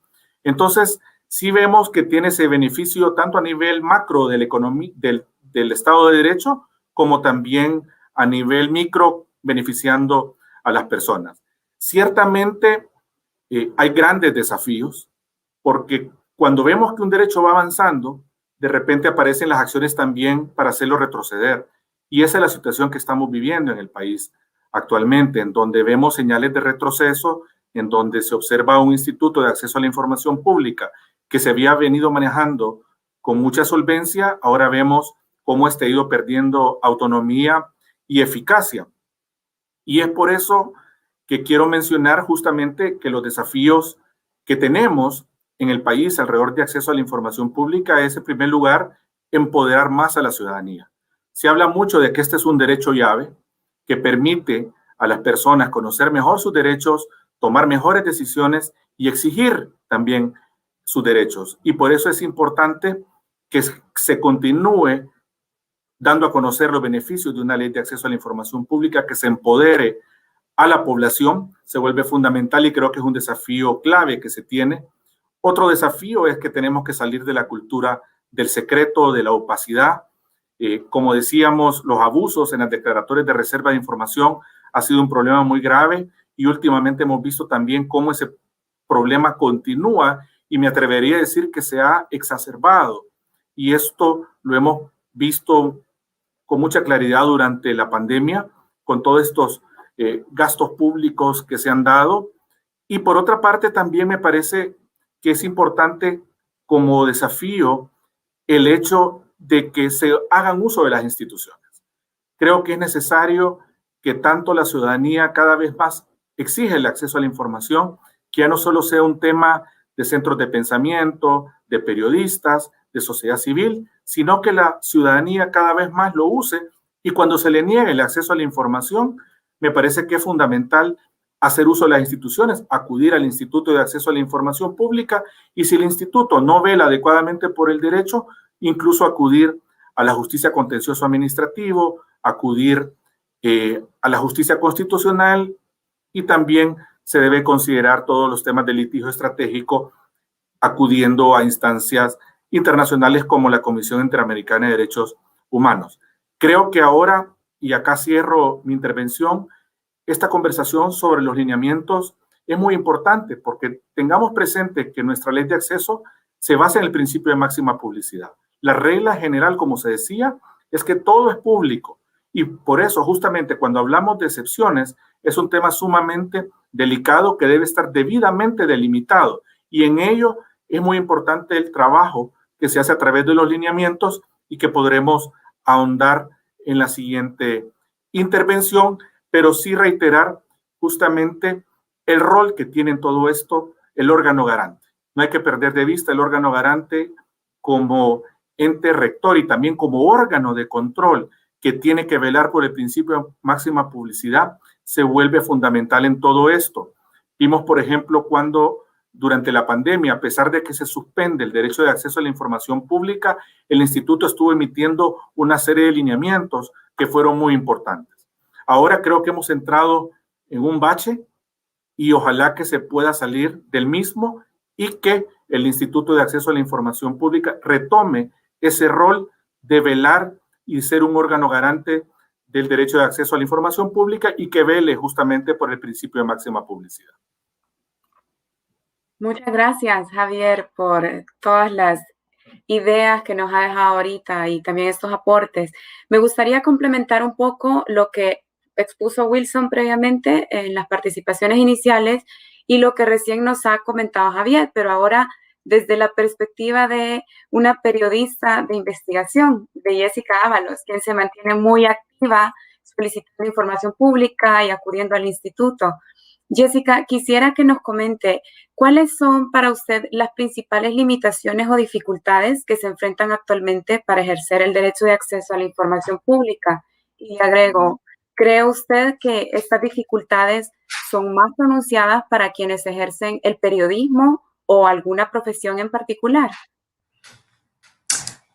Entonces, sí vemos que tiene ese beneficio tanto a nivel macro de la economía, del Estado de Derecho, como también a nivel micro, beneficiando a las personas. Ciertamente hay grandes desafíos, porque cuando vemos que un derecho va avanzando, de repente aparecen las acciones también para hacerlo retroceder. Y esa es la situación que estamos viviendo en el país actualmente, en donde vemos señales de retroceso, en donde se observa un instituto de acceso a la información pública que se había venido manejando con mucha solvencia. Ahora vemos cómo ha ido perdiendo autonomía y eficacia. Y es por eso que quiero mencionar justamente que los desafíos que tenemos en el país alrededor de acceso a la información pública es, en primer lugar, empoderar más a la ciudadanía. Se habla mucho de que este es un derecho llave que permite a las personas conocer mejor sus derechos, tomar mejores decisiones y exigir también sus derechos. Y por eso es importante que se continúe dando a conocer los beneficios de una ley de acceso a la información pública, que se empodere a la población, se vuelve fundamental y creo que es un desafío clave que se tiene. Otro desafío es que tenemos que salir de la cultura del secreto, de la opacidad. Como decíamos, los abusos en las declaratorias de reserva de información ha sido un problema muy grave y últimamente hemos visto también cómo ese problema continúa y me atrevería a decir que se ha exacerbado. Y esto lo hemos visto con mucha claridad durante la pandemia, con todos estos gastos públicos que se han dado. Y por otra parte, también me parece que es importante como desafío el hecho de que se hagan uso de las instituciones. Creo que es necesario que tanto la ciudadanía cada vez más exige el acceso a la información, que ya no solo sea un tema de centros de pensamiento, de periodistas, de sociedad civil, sino que la ciudadanía cada vez más lo use, y cuando se le niegue el acceso a la información, me parece que es fundamental hacer uso de las instituciones, acudir al Instituto de Acceso a la Información Pública, y si el instituto no vela adecuadamente por el derecho, incluso acudir a la justicia contencioso administrativo, acudir a la justicia constitucional y también se debe considerar todos los temas de litigio estratégico acudiendo a instancias internacionales como la Comisión Interamericana de Derechos Humanos. Creo que ahora, y acá cierro mi intervención, esta conversación sobre los lineamientos es muy importante porque tengamos presente que nuestra ley de acceso se basa en el principio de máxima publicidad. La regla general, como se decía, es que todo es público y por eso justamente cuando hablamos de excepciones es un tema sumamente delicado que debe estar debidamente delimitado y en ello es muy importante el trabajo que se hace a través de los lineamientos y que podremos ahondar en la siguiente intervención, pero sí reiterar justamente el rol que tiene en todo esto el órgano garante. No hay que perder de vista el órgano garante como ente rector y también como órgano de control que tiene que velar por el principio de máxima publicidad, se vuelve fundamental en todo esto. Vimos, por ejemplo, cuando durante la pandemia, a pesar de que se suspende el derecho de acceso a la información pública, el instituto estuvo emitiendo una serie de lineamientos que fueron muy importantes. Ahora creo que hemos entrado en un bache y ojalá que se pueda salir del mismo y que el Instituto de Acceso a la Información Pública retome ese rol de velar y ser un órgano garante del derecho de acceso a la información pública y que vele justamente por el principio de máxima publicidad. Muchas gracias, Javier, por todas las ideas que nos ha dejado ahorita y también estos aportes. Me gustaría complementar un poco lo que expuso Wilson previamente en las participaciones iniciales y lo que recién nos ha comentado Javier, pero ahora desde la perspectiva de una periodista de investigación, de Jessica Ábalos, quien se mantiene muy activa solicitando información pública y acudiendo al instituto. Jessica, quisiera que nos comente cuáles son para usted las principales limitaciones o dificultades que se enfrentan actualmente para ejercer el derecho de acceso a la información pública. Y agrego, ¿cree usted que estas dificultades son más pronunciadas para quienes ejercen el periodismo o alguna profesión en particular?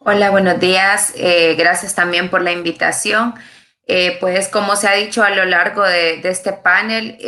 Hola, buenos días. Gracias también por la invitación. Pues como se ha dicho a lo largo de este panel,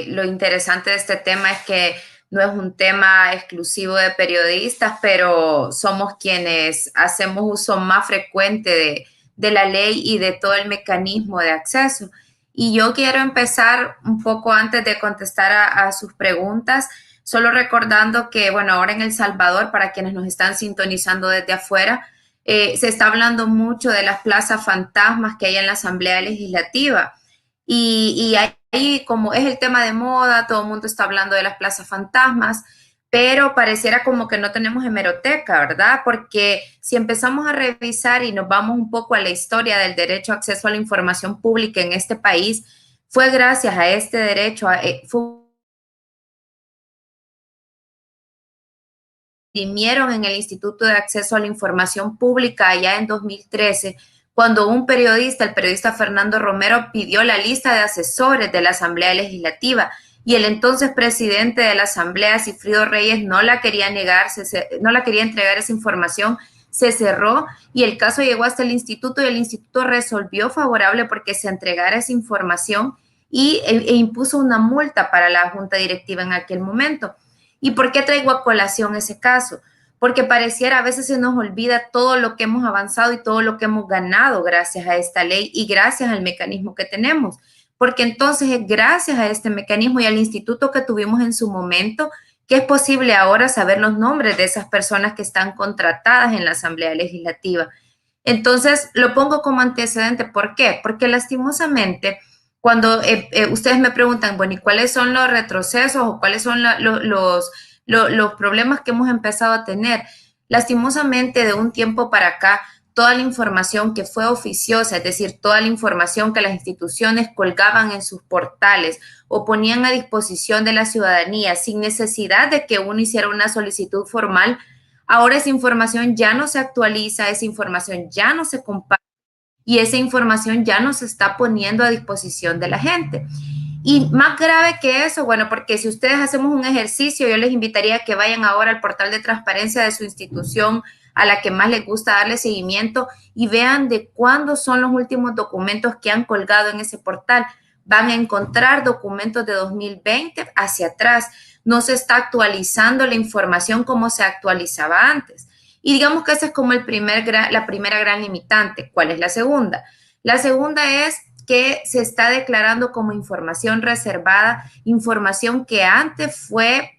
lo interesante de este tema es que no es un tema exclusivo de periodistas, pero somos quienes hacemos uso más frecuente de la ley y de todo el mecanismo de acceso. Y yo quiero empezar un poco antes de contestar a sus preguntas, solo recordando que, bueno, ahora en El Salvador, para quienes nos están sintonizando desde afuera, se está hablando mucho de las plazas fantasmas que hay en la Asamblea Legislativa y ahí como es el tema de moda, todo el mundo está hablando de las plazas fantasmas, pero pareciera como que no tenemos hemeroteca, ¿verdad? Porque si empezamos a revisar y nos vamos un poco a la historia del derecho a acceso a la información pública en este país, fue gracias a este derecho, imprimieron en el Instituto de Acceso a la Información Pública allá en 2013, cuando un periodista, el periodista Fernando Romero, pidió la lista de asesores de la Asamblea Legislativa y el entonces presidente de la Asamblea, Sigfrido Reyes, no la quería negar, no la quería entregar esa información, se cerró y el caso llegó hasta el instituto y el instituto resolvió favorable porque se entregara esa información e impuso una multa para la junta directiva en aquel momento. ¿Y por qué traigo a colación ese caso? Porque pareciera a veces se nos olvida todo lo que hemos avanzado y todo lo que hemos ganado gracias a esta ley y gracias al mecanismo que tenemos. Porque entonces es gracias a este mecanismo y al instituto que tuvimos en su momento que es posible ahora saber los nombres de esas personas que están contratadas en la Asamblea Legislativa. Entonces lo pongo como antecedente. ¿Por qué? Porque lastimosamente cuando ustedes me preguntan, bueno, ¿y cuáles son los retrocesos o cuáles son los problemas que hemos empezado a tener? Lastimosamente, de un tiempo para acá, toda la información que fue oficiosa, es decir, toda la información que las instituciones colgaban en sus portales o ponían a disposición de la ciudadanía sin necesidad de que uno hiciera una solicitud formal, ahora esa información ya no se actualiza, esa información ya no se comparte y esa información ya no se está poniendo a disposición de la gente. Y más grave que eso, bueno, porque si ustedes hacemos un ejercicio, yo les invitaría a que vayan ahora al portal de transparencia de su institución, a la que más les gusta darle seguimiento y vean de cuándo son los últimos documentos que han colgado en ese portal. Van a encontrar documentos de 2020 hacia atrás. No se está actualizando la información como se actualizaba antes. Y digamos que esa es como la primera gran limitante. ¿Cuál es la segunda? La segunda es que se está declarando como información reservada, información que antes fue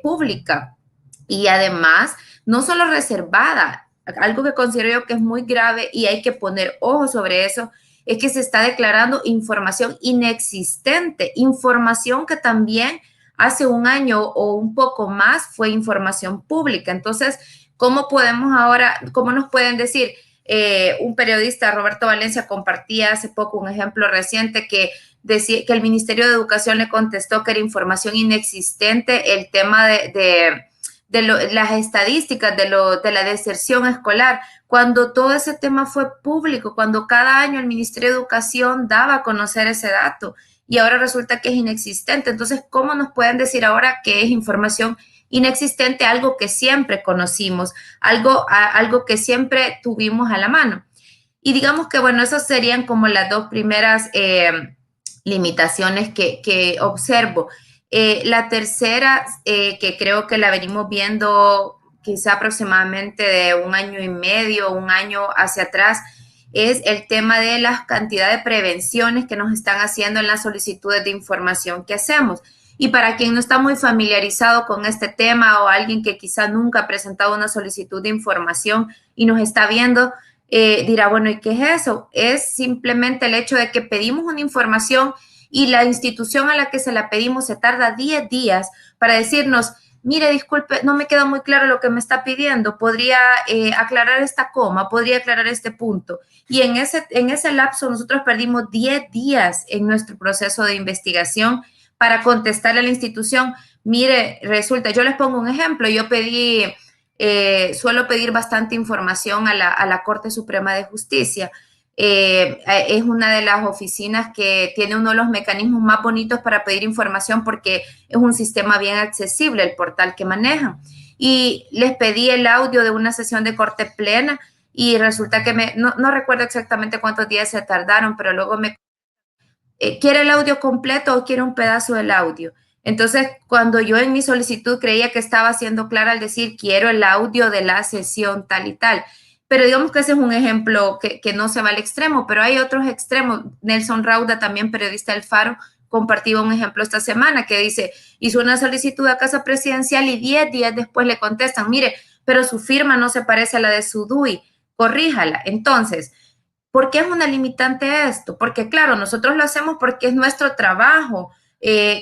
pública. Y además, no solo reservada, algo que considero yo que es muy grave y hay que poner ojo sobre eso, es que se está declarando información inexistente, información que también hace un año o un poco más fue información pública. Entonces, ¿cómo nos pueden decir? Un periodista, Roberto Valencia, compartía hace poco un ejemplo reciente que decía que el Ministerio de Educación le contestó que era información inexistente el tema de las estadísticas de la deserción escolar, cuando todo ese tema fue público, cuando cada año el Ministerio de Educación daba a conocer ese dato y ahora resulta que es inexistente. Entonces, ¿cómo nos pueden decir ahora que es información inexistente, algo que siempre conocimos, algo que siempre tuvimos a la mano? Y digamos que, bueno, esas serían como las dos primeras limitaciones que observo. La tercera, que creo que la venimos viendo quizá aproximadamente de un año y medio, un año hacia atrás, es el tema de la cantidad de prevenciones que nos están haciendo en las solicitudes de información que hacemos. Y para quien no está muy familiarizado con este tema o alguien que quizá nunca ha presentado una solicitud de información y nos está viendo, dirá, bueno, ¿y qué es eso? Es simplemente el hecho de que pedimos una información y la institución a la que se la pedimos se tarda 10 días para decirnos, mire, disculpe, no me queda muy claro lo que me está pidiendo, podría aclarar esta coma, podría aclarar este punto. Y en ese lapso nosotros perdimos 10 días en nuestro proceso de investigación para contestarle a la institución. Mire, resulta, yo les pongo un ejemplo, yo suelo pedir bastante información a la Corte Suprema de Justicia. Es una de las oficinas que tiene uno de los mecanismos más bonitos para pedir información porque es un sistema bien accesible, el portal que manejan. Y les pedí el audio de una sesión de corte plena y resulta que no recuerdo exactamente cuántos días se tardaron, pero luego ¿quiere el audio completo o quiere un pedazo del audio? Entonces, cuando yo en mi solicitud creía que estaba siendo clara al decir quiero el audio de la sesión tal y tal, pero digamos que ese es un ejemplo que no se va al extremo, pero hay otros extremos. Nelson Rauda, también periodista del Faro, compartió un ejemplo esta semana que dice, hizo una solicitud a Casa Presidencial y 10 días después le contestan, mire, pero su firma no se parece a la de su DUI, corríjala. Entonces, ¿por qué es una limitante esto? Porque claro, nosotros lo hacemos porque es nuestro trabajo,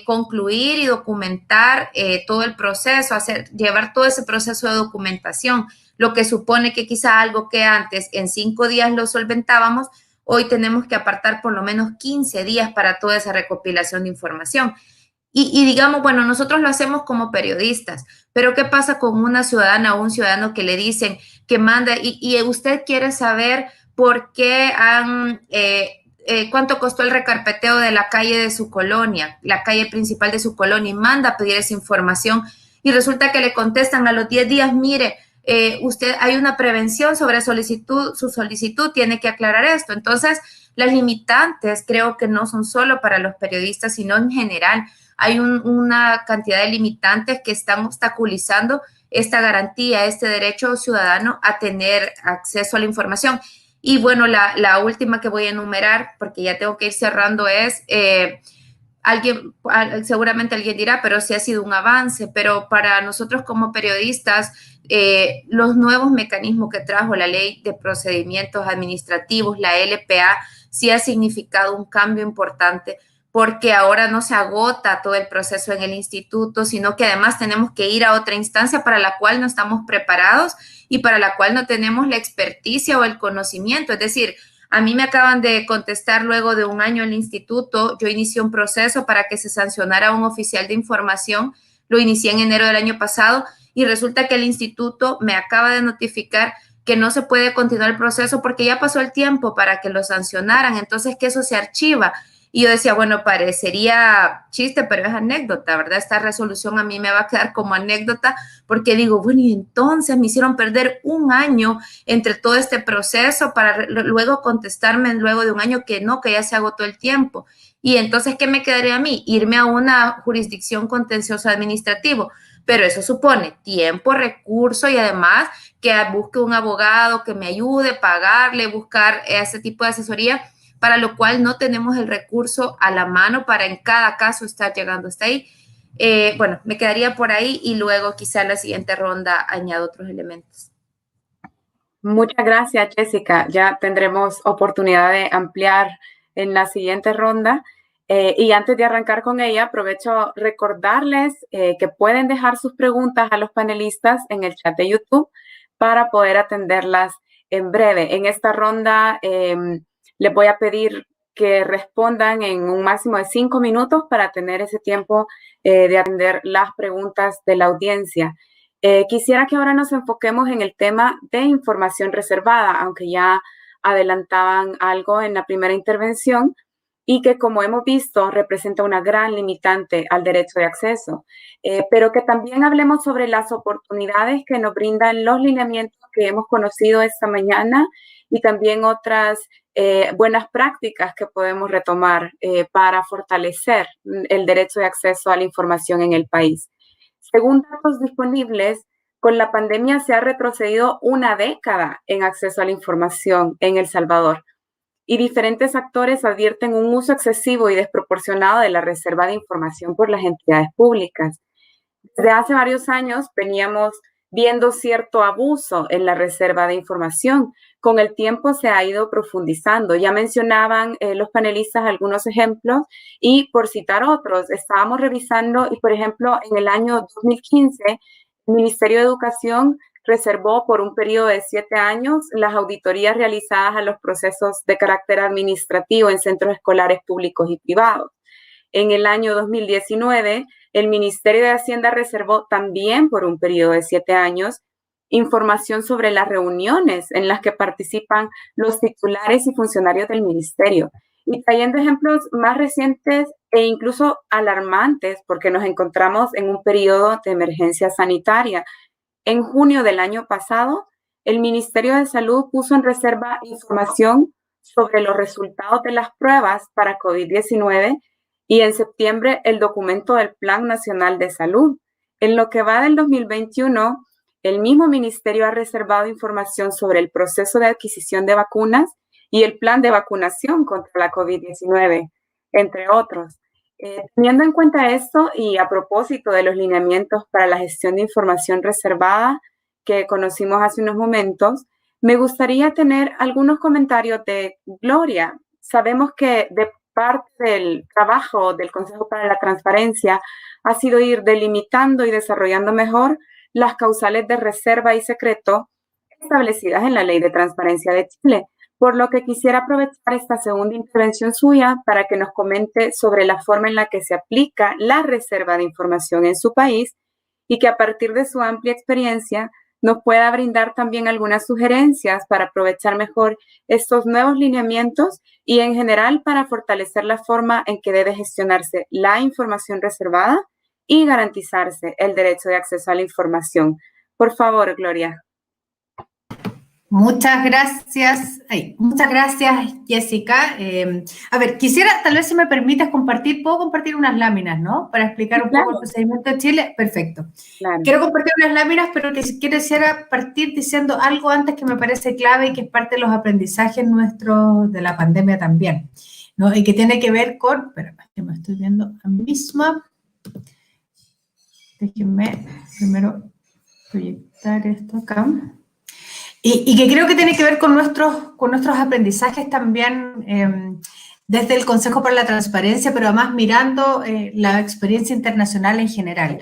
concluir y documentar todo el proceso, llevar todo ese proceso de documentación, lo que supone que quizá algo que antes en 5 días lo solventábamos, hoy tenemos que apartar por lo menos 15 días para toda esa recopilación de información. Y digamos, bueno, nosotros lo hacemos como periodistas, pero ¿qué pasa con una ciudadana o un ciudadano que le dicen que manda y usted quiere saber por qué cuánto costó el recarpeteo de la calle de su colonia, la calle principal de su colonia, y manda a pedir esa información y resulta que le contestan a los 10 días, mire, usted hay una prevención sobre su solicitud tiene que aclarar esto? Entonces, las limitantes creo que no son solo para los periodistas, sino en general. Hay una cantidad de limitantes que están obstaculizando esta garantía, este derecho ciudadano a tener acceso a la información. Y bueno, la última que voy a enumerar, porque ya tengo que ir cerrando, es, seguramente alguien dirá, pero sí ha sido un avance, pero para nosotros como periodistas, los nuevos mecanismos que trajo la Ley de Procedimientos Administrativos, la LPA, sí ha significado un cambio importante, porque ahora no se agota todo el proceso en el instituto, sino que además tenemos que ir a otra instancia para la cual no estamos preparados y para la cual no tenemos la experticia o el conocimiento. Es decir, a mí me acaban de contestar luego de un año en el instituto, yo inicié un proceso para que se sancionara a un oficial de información, lo inicié en enero del año pasado y resulta que el instituto me acaba de notificar que no se puede continuar el proceso porque ya pasó el tiempo para que lo sancionaran, entonces que eso se archiva. Y yo decía, bueno, parecería chiste, pero es anécdota, ¿verdad? Esta resolución a mí me va a quedar como anécdota porque digo, bueno, y entonces me hicieron perder un año entre todo este proceso para luego contestarme luego de un año que no, que ya se agotó el tiempo. Y entonces, ¿qué me quedaría a mí? Irme a una jurisdicción contencioso administrativo. Pero eso supone tiempo, recurso y además que busque un abogado que me ayude, pagarle, buscar ese tipo de asesoría, para lo cual no tenemos el recurso a la mano para en cada caso estar llegando hasta ahí. Bueno, me quedaría por ahí y luego quizá en la siguiente ronda añado otros elementos. Muchas gracias, Jessica. Ya tendremos oportunidad de ampliar en la siguiente ronda. Y antes de arrancar con ella, aprovecho recordarles que pueden dejar sus preguntas a los panelistas en el chat de YouTube para poder atenderlas en breve. En esta ronda les voy a pedir que respondan en un máximo de 5 minutos para tener ese tiempo de atender las preguntas de la audiencia. Quisiera que ahora nos enfoquemos en el tema de información reservada, aunque ya adelantaban algo en la primera intervención, y que, como hemos visto, representa una gran limitante al derecho de acceso, pero que también hablemos sobre las oportunidades que nos brindan los lineamientos que hemos conocido esta mañana y también otras buenas prácticas que podemos retomar para fortalecer el derecho de acceso a la información en el país. Según datos disponibles, con la pandemia se ha retrocedido una década en acceso a la información en El Salvador, y diferentes actores advierten un uso excesivo y desproporcionado de la reserva de información por las entidades públicas. Desde hace varios años veníamos viendo cierto abuso en la reserva de información. Con el tiempo se ha ido profundizando. Ya mencionaban los panelistas algunos ejemplos y, por citar otros, estábamos revisando y, por ejemplo, en el año 2015, el Ministerio de Educación reservó por un periodo de 7 años las auditorías realizadas a los procesos de carácter administrativo en centros escolares públicos y privados. En el año 2019, el Ministerio de Hacienda reservó también por un periodo de 7 años información sobre las reuniones en las que participan los titulares y funcionarios del ministerio. Y trayendo ejemplos más recientes e incluso alarmantes, porque nos encontramos en un periodo de emergencia sanitaria. En junio del año pasado, el Ministerio de Salud puso en reserva información sobre los resultados de las pruebas para COVID-19 y en septiembre el documento del Plan Nacional de Salud. En lo que va del 2021, el mismo ministerio ha reservado información sobre el proceso de adquisición de vacunas y el plan de vacunación contra la COVID-19, entre otros. Teniendo en cuenta esto y a propósito de los lineamientos para la gestión de información reservada que conocimos hace unos momentos, me gustaría tener algunos comentarios de Gloria. Sabemos que de parte del trabajo del Consejo para la Transparencia ha sido ir delimitando y desarrollando mejor las causales de reserva y secreto establecidas en la Ley de Transparencia de Chile, por lo que quisiera aprovechar esta segunda intervención suya para que nos comente sobre la forma en la que se aplica la reserva de información en su país y que a partir de su amplia experiencia nos pueda brindar también algunas sugerencias para aprovechar mejor estos nuevos lineamientos y en general para fortalecer la forma en que debe gestionarse la información reservada y garantizarse el derecho de acceso a la información. Por favor, Gloria. Muchas gracias. Muchas gracias, Jessica. A ver, quisiera, tal vez si me permites compartir, puedo compartir unas láminas, ¿no? Para explicar un poco el procedimiento de Chile. Perfecto. Claro. Quiero compartir unas láminas, pero quisiera partir diciendo algo antes que me parece clave y que es parte de los aprendizajes nuestros de la pandemia también, ¿no? Y que tiene que ver con, espérame, que me estoy viendo a mí misma. Déjenme primero proyectar esto acá. Y que creo que tiene que ver con nuestros aprendizajes también desde el Consejo para la Transparencia, pero además mirando la experiencia internacional en general.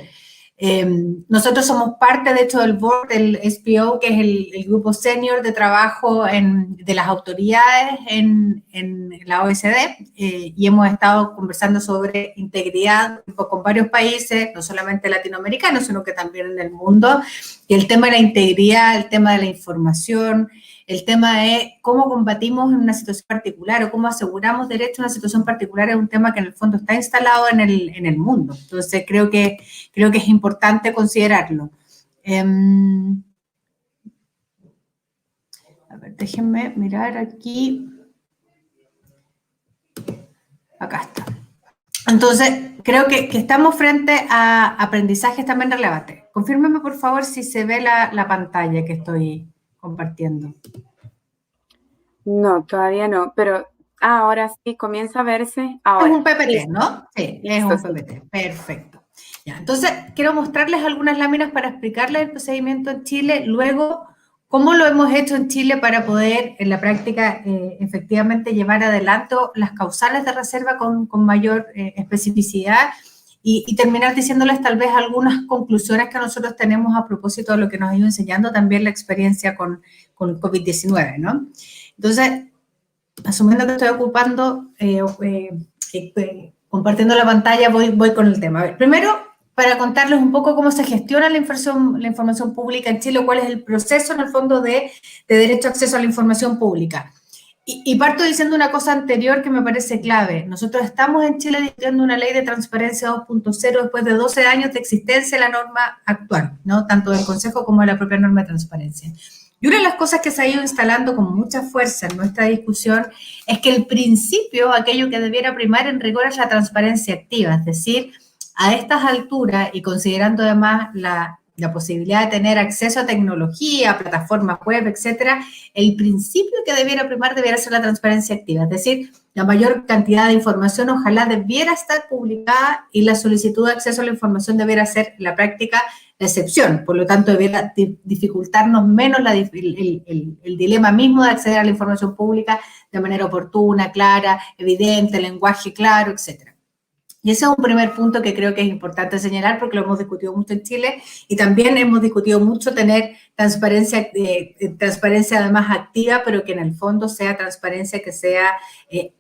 Nosotros somos parte, de hecho, del board del SPO, que es el grupo senior de trabajo de las autoridades en la OECD, y hemos estado conversando sobre integridad con varios países, no solamente latinoamericanos, sino que también en el mundo, y el tema de la integridad, el tema de la información, el tema de cómo combatimos en una situación particular o cómo aseguramos derecho a una situación particular es un tema que en el fondo está instalado en el mundo. Entonces, creo que es importante considerarlo. A ver, déjenme mirar aquí. Acá está. Entonces, creo que estamos frente a aprendizajes también relevantes. Confírmeme, por favor, si se ve la pantalla que estoy compartiendo. No, todavía no, pero ahora sí comienza a verse. Ahora. Es un PPT, Listo. ¿no? Sí, es un PPT. Perfecto. Ya, entonces, quiero mostrarles algunas láminas para explicarles el procedimiento en Chile, luego cómo lo hemos hecho en Chile para poder, en la práctica, efectivamente llevar adelante las causales de reserva con mayor especificidad y terminar diciéndoles tal vez algunas conclusiones que nosotros tenemos a propósito de lo que nos ha ido enseñando también la experiencia con COVID-19, ¿no? Entonces, asumiendo que estoy ocupando, compartiendo la pantalla, voy con el tema. A ver, primero, para contarles un poco cómo se gestiona la información pública en Chile, cuál es el proceso, en el fondo, de derecho a acceso a la información pública. Y parto diciendo una cosa anterior que me parece clave. Nosotros estamos en Chile discutiendo una ley de transparencia 2.0 después de 12 años de existencia de la norma actual, ¿no? Tanto del Consejo como de la propia norma de transparencia. Y una de las cosas que se ha ido instalando con mucha fuerza en nuestra discusión es que el principio, aquello que debiera primar en rigor, es la transparencia activa, es decir, a estas alturas y considerando además la posibilidad de tener acceso a tecnología, plataformas web, etcétera, el principio que debiera primar debiera ser la transparencia activa, es decir, la mayor cantidad de información ojalá debiera estar publicada y la solicitud de acceso a la información debiera ser en la práctica la excepción, por lo tanto debiera dificultarnos menos el dilema mismo de acceder a la información pública de manera oportuna, clara, evidente, lenguaje claro, etcétera. Y ese es un primer punto que creo que es importante señalar porque lo hemos discutido mucho en Chile y también hemos discutido mucho tener transparencia además activa, pero que en el fondo sea transparencia que sea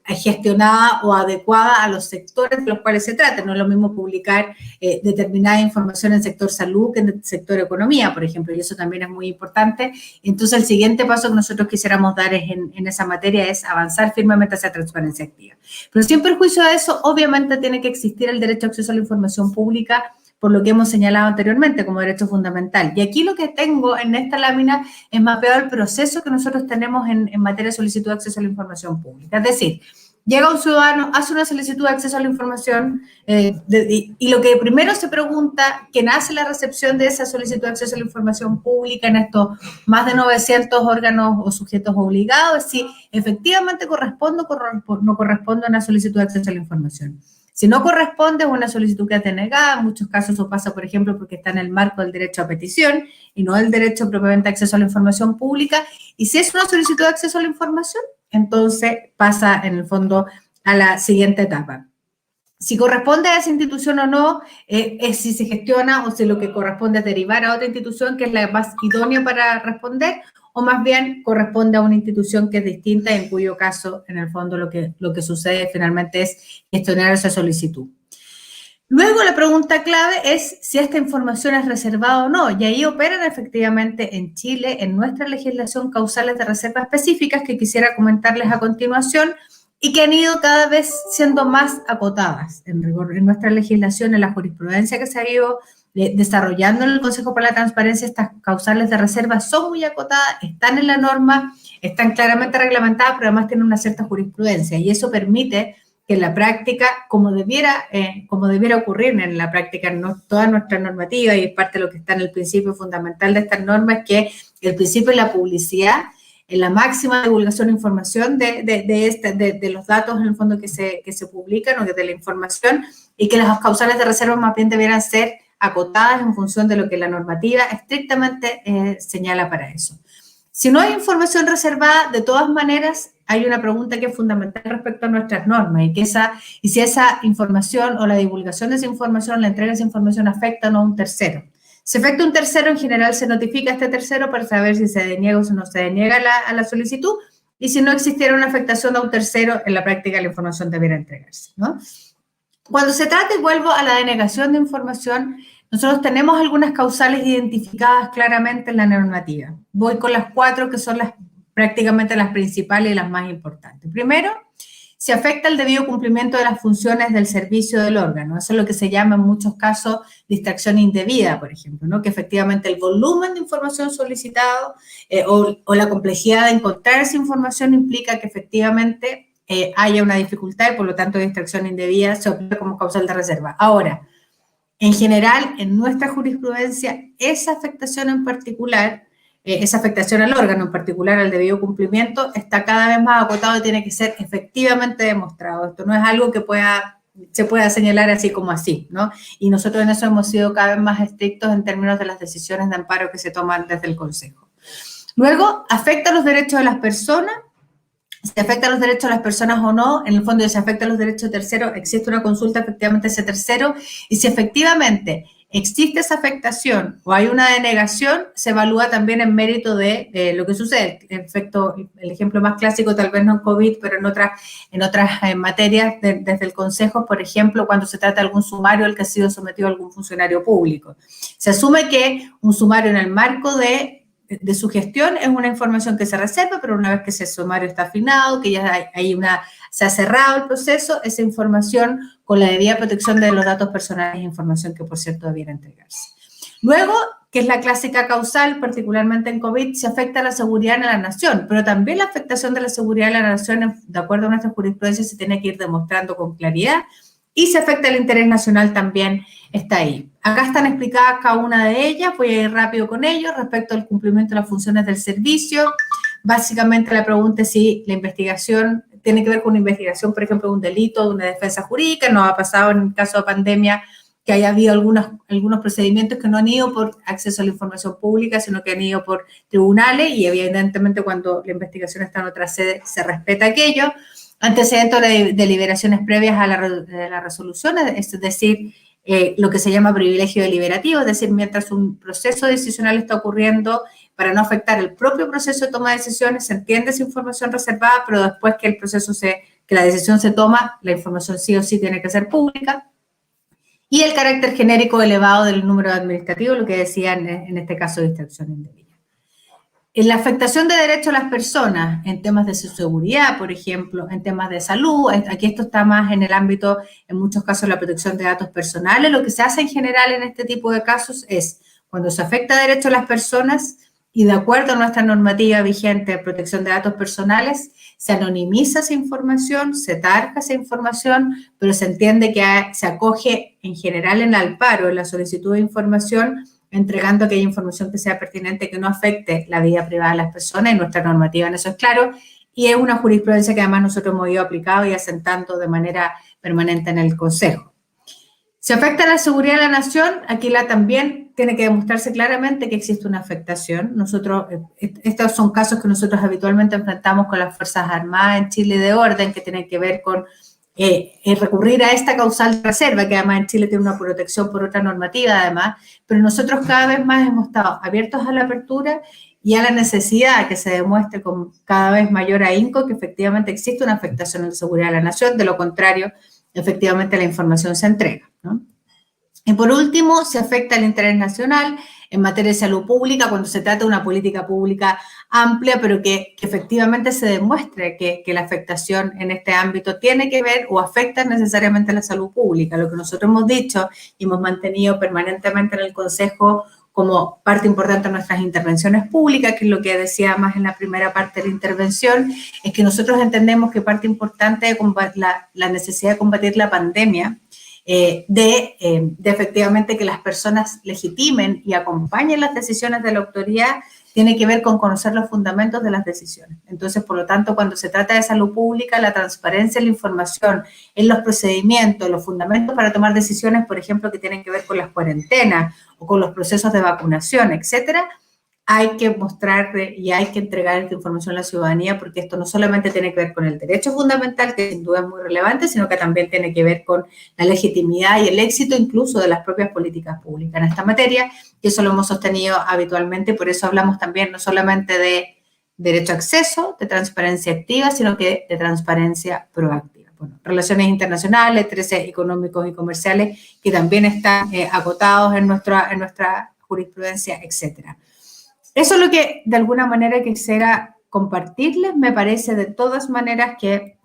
gestionada o adecuada a los sectores de los cuales se trate. No es lo mismo publicar determinada información en el sector salud que en el sector economía, por ejemplo, y eso también es muy importante. Entonces, el siguiente paso que nosotros quisiéramos dar en esa materia es avanzar firmemente hacia transparencia activa. Pero sin perjuicio de eso, obviamente tiene que existir el derecho a acceso a la información pública, por lo que hemos señalado anteriormente como derecho fundamental. Y aquí lo que tengo en esta lámina es mapeado el proceso que nosotros tenemos en materia de solicitud de acceso a la información pública. Es decir, llega un ciudadano, hace una solicitud de acceso a la información y lo que primero se pregunta, quien hace la recepción de esa solicitud de acceso a la información pública en estos más de 900 órganos o sujetos obligados, es si efectivamente corresponde o no corresponde a una solicitud de acceso a la información. Si no corresponde, es una solicitud que es denegada. En muchos casos eso pasa, por ejemplo, porque está en el marco del derecho a petición y no del derecho propiamente a acceso a la información pública. Y si es una solicitud de acceso a la información, entonces pasa, en el fondo, a la siguiente etapa. Si corresponde a esa institución o no, es si se gestiona o si lo que corresponde es derivar a otra institución que es la más idónea para responder, o más bien corresponde a una institución que es distinta, en cuyo caso, en el fondo, lo que sucede finalmente es gestionar esa solicitud. Luego, la pregunta clave es si esta información es reservada o no, y ahí operan efectivamente en Chile, en nuestra legislación, causales de reserva específicas que quisiera comentarles a continuación y que han ido cada vez siendo más acotadas en rigor en nuestra legislación, en la jurisprudencia que se ha ido desarrollando en el Consejo para la Transparencia. Estas causales de reserva son muy acotadas, están en la norma, están claramente reglamentadas, pero además tienen una cierta jurisprudencia y eso permite que en la práctica, como debiera ocurrir en la práctica, no toda nuestra normativa y parte de lo que está en el principio fundamental de estas normas, es que el principio de la publicidad, en la máxima divulgación de información de los datos en el fondo que se publican o de la información, y que las causales de reserva más bien debieran ser acotadas en función de lo que la normativa estrictamente señala para eso. Si no hay información reservada, de todas maneras, hay una pregunta que es fundamental respecto a nuestras normas y si esa información o la divulgación de esa información, la entrega de esa información afecta o no a un tercero. Si afecta a un tercero, en general se notifica a este tercero para saber si se deniega o si no se deniega a la solicitud, y si no existiera una afectación a un tercero, en la práctica la información debiera entregarse, ¿no? Cuando se trata, y vuelvo a la denegación de información, nosotros tenemos algunas causales identificadas claramente en la normativa. Voy con las 4 que son las prácticamente las principales y las más importantes. Primero, se afecta el debido cumplimiento de las funciones del servicio del órgano. Eso es lo que se llama en muchos casos distracción indebida, por ejemplo, ¿no? Que efectivamente el volumen de información solicitado o la complejidad de encontrar esa información implica que efectivamente haya una dificultad y por lo tanto distracción indebida se observa como causal de reserva. Ahora, en general, en nuestra jurisprudencia, esa afectación en particular, esa afectación al órgano, en particular al debido cumplimiento, está cada vez más acotado y tiene que ser efectivamente demostrado. Esto no es algo que se pueda señalar así como así, ¿no? Y nosotros en eso hemos sido cada vez más estrictos en términos de las decisiones de amparo que se toman desde el Consejo. Luego, afecta los derechos de las personas. Si afecta los derechos de las personas o no, en el fondo, si se afecta los derechos de terceros, existe una consulta efectivamente a ese tercero, y si efectivamente existe esa afectación o hay una denegación, se evalúa también en mérito de lo que sucede. En efecto, el ejemplo más clásico, tal vez no en COVID, pero en otras materias desde el Consejo, por ejemplo, cuando se trata de algún sumario al que ha sido sometido algún funcionario público. Se asume que un sumario en el marco de su gestión es una información que se reserva, pero una vez que ese sumario está afinado, que ya se ha cerrado el proceso, esa información con la debida protección de los datos personales es información que, por cierto, debiera entregarse. Luego, que es la clásica causal, particularmente en COVID, se afecta a la seguridad de la nación, pero también la afectación de la seguridad de la nación, de acuerdo a nuestra jurisprudencia, se tiene que ir demostrando con claridad, y se afecta el interés nacional también está ahí. Acá están explicadas cada una de ellas, voy a ir rápido con ellos, respecto al cumplimiento de las funciones del servicio. Básicamente la pregunta es si la investigación tiene que ver con una investigación, por ejemplo, de un delito, de una defensa jurídica. Nos ha pasado en el caso de pandemia que haya habido algunos procedimientos que no han ido por acceso a la información pública, sino que han ido por tribunales, y evidentemente cuando la investigación está en otra sede se respeta aquello. Antecedentes de deliberaciones previas a la resolución, es decir, lo que se llama privilegio deliberativo, es decir, mientras un proceso decisional está ocurriendo, para no afectar el propio proceso de toma de decisiones, se entiende esa información reservada, pero después que que la decisión se toma, la información sí o sí tiene que ser pública. Y el carácter genérico elevado del número administrativo, lo que decían en este caso de distracción indebida. En la afectación de derechos a las personas, en temas de su seguridad, por ejemplo, en temas de salud, aquí esto está más en el ámbito, en muchos casos, la protección de datos personales. Lo que se hace en general en este tipo de casos es, cuando se afecta derechos a las personas, y de acuerdo a nuestra normativa vigente de protección de datos personales, se anonimiza esa información, se tarja esa información, pero se entiende que se acoge en general en el amparo, en la solicitud de información, entregando aquella información que sea pertinente, que no afecte la vida privada de las personas, y nuestra normativa en eso es claro, y es una jurisprudencia que además nosotros hemos ido aplicando y asentando de manera permanente en el Consejo. Si afecta la seguridad de la nación, aquí también tiene que demostrarse claramente que existe una afectación. Estos son casos que nosotros habitualmente enfrentamos con las Fuerzas Armadas en Chile de orden, que tienen que ver con recurrir a esta causal de reserva, que además en Chile tiene una protección por otra normativa además, pero nosotros cada vez más hemos estado abiertos a la apertura y a la necesidad que se demuestre con cada vez mayor ahínco que efectivamente existe una afectación en la seguridad de la nación, de lo contrario, efectivamente la información se entrega, ¿no? Y por último, se afecta el interés nacional en materia de salud pública cuando se trata de una política pública amplia, pero que efectivamente se demuestre que la afectación en este ámbito tiene que ver o afecta necesariamente a la salud pública. Lo que nosotros hemos dicho y hemos mantenido permanentemente en el Consejo como parte importante de nuestras intervenciones públicas, que es lo que decía más en la primera parte de la intervención, es que nosotros entendemos que parte importante de la necesidad de combatir la pandemia, de efectivamente que las personas legitimen y acompañen las decisiones de la autoridad, tiene que ver con conocer los fundamentos de las decisiones. Entonces, por lo tanto, cuando se trata de salud pública, la transparencia en la información, en los procedimientos, los fundamentos para tomar decisiones, por ejemplo, que tienen que ver con las cuarentenas o con los procesos de vacunación, etcétera, hay que mostrar y hay que entregar esta información a la ciudadanía, porque esto no solamente tiene que ver con el derecho fundamental, que sin duda es muy relevante, sino que también tiene que ver con la legitimidad y el éxito incluso de las propias políticas públicas en esta materia, y eso lo hemos sostenido habitualmente. Por eso hablamos también no solamente de derecho a acceso, de transparencia activa, sino que de transparencia proactiva. Bueno, relaciones internacionales, intereses económicos y comerciales que también están acotados en nuestra jurisprudencia, etcétera. Eso es lo que de alguna manera quisiera compartirles, me parece de todas maneras que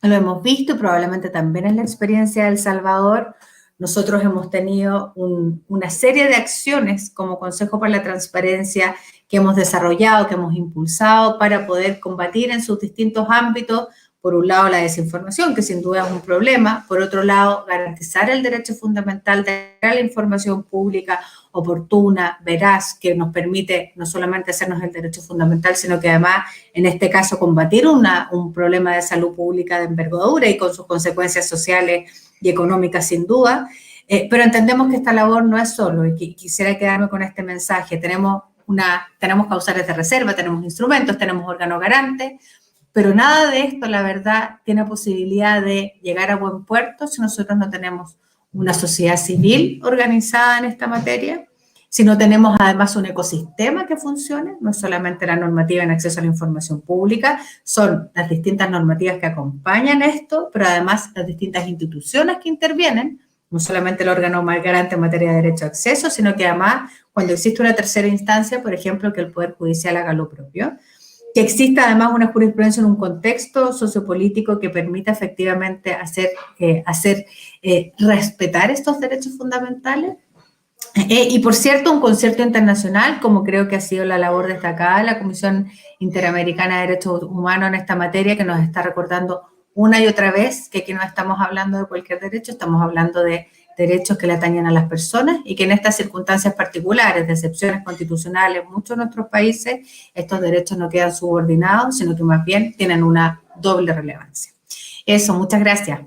lo hemos visto y probablemente también en la experiencia de El Salvador. Nosotros hemos tenido una serie de acciones como Consejo para la Transparencia que hemos desarrollado, que hemos impulsado para poder combatir en sus distintos ámbitos. Por un lado, la desinformación, que sin duda es un problema. Por otro lado, garantizar el derecho fundamental de la información pública oportuna, veraz, que nos permite no solamente hacernos el derecho fundamental, sino que además, en este caso, combatir un problema de salud pública de envergadura y con sus consecuencias sociales y económicas sin duda. Pero entendemos que esta labor no es solo, y quisiera quedarme con este mensaje. Tenemos causales de reserva, tenemos instrumentos, tenemos órganos garantes, pero nada de esto, la verdad, tiene posibilidad de llegar a buen puerto si nosotros no tenemos una sociedad civil organizada en esta materia, si no tenemos además un ecosistema que funcione, no es solamente la normativa en acceso a la información pública, son las distintas normativas que acompañan esto, pero además las distintas instituciones que intervienen, no solamente el órgano más garante en materia de derecho a acceso, sino que además cuando existe una tercera instancia, por ejemplo, que el Poder Judicial haga lo propio, que exista además una jurisprudencia en un contexto sociopolítico que permita efectivamente hacer respetar estos derechos fundamentales. Y por cierto, un concierto internacional, como creo que ha sido la labor destacada de la Comisión Interamericana de Derechos Humanos en esta materia, que nos está recordando una y otra vez que aquí no estamos hablando de cualquier derecho, estamos hablando de derechos que le atañen a las personas y que en estas circunstancias particulares de excepciones constitucionales en muchos de nuestros países, estos derechos no quedan subordinados, sino que más bien tienen una doble relevancia. Eso, muchas gracias.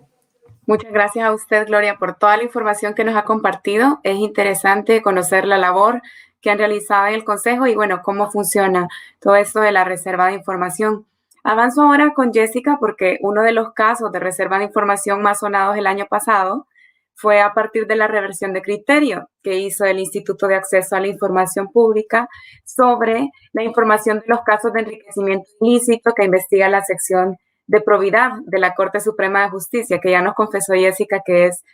Muchas gracias a usted, Gloria, por toda la información que nos ha compartido. Es interesante conocer la labor que han realizado en el Consejo y, bueno, cómo funciona todo esto de la reserva de información. Avanzo ahora con Jessica porque uno de los casos de reserva de información más sonados el año pasado fue a partir de la reversión de criterio que hizo el Instituto de Acceso a la Información Pública sobre la información de los casos de enriquecimiento ilícito que investiga la sección de probidad de la Corte Suprema de Justicia, que ya nos confesó Jessica que es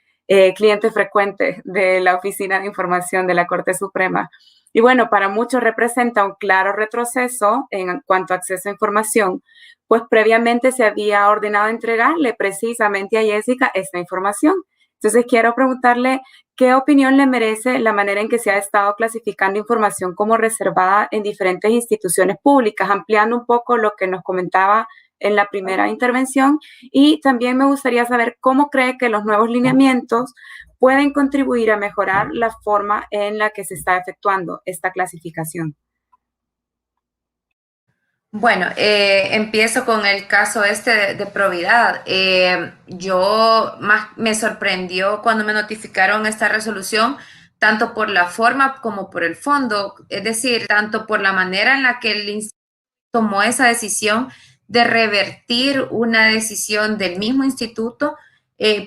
cliente frecuente de la Oficina de Información de la Corte Suprema. Y bueno, para muchos representa un claro retroceso en cuanto a acceso a información, pues previamente se había ordenado entregarle precisamente a Jessica esta información. Entonces, quiero preguntarle qué opinión le merece la manera en que se ha estado clasificando información como reservada en diferentes instituciones públicas, ampliando un poco lo que nos comentaba en la primera intervención. Y también me gustaría saber cómo cree que los nuevos lineamientos pueden contribuir a mejorar la forma en la que se está efectuando esta clasificación. Bueno, empiezo con el caso de probidad. Yo más me sorprendió cuando me notificaron esta resolución, tanto por la forma como por el fondo, es decir, tanto por la manera en la que el instituto tomó esa decisión de revertir una decisión del mismo instituto,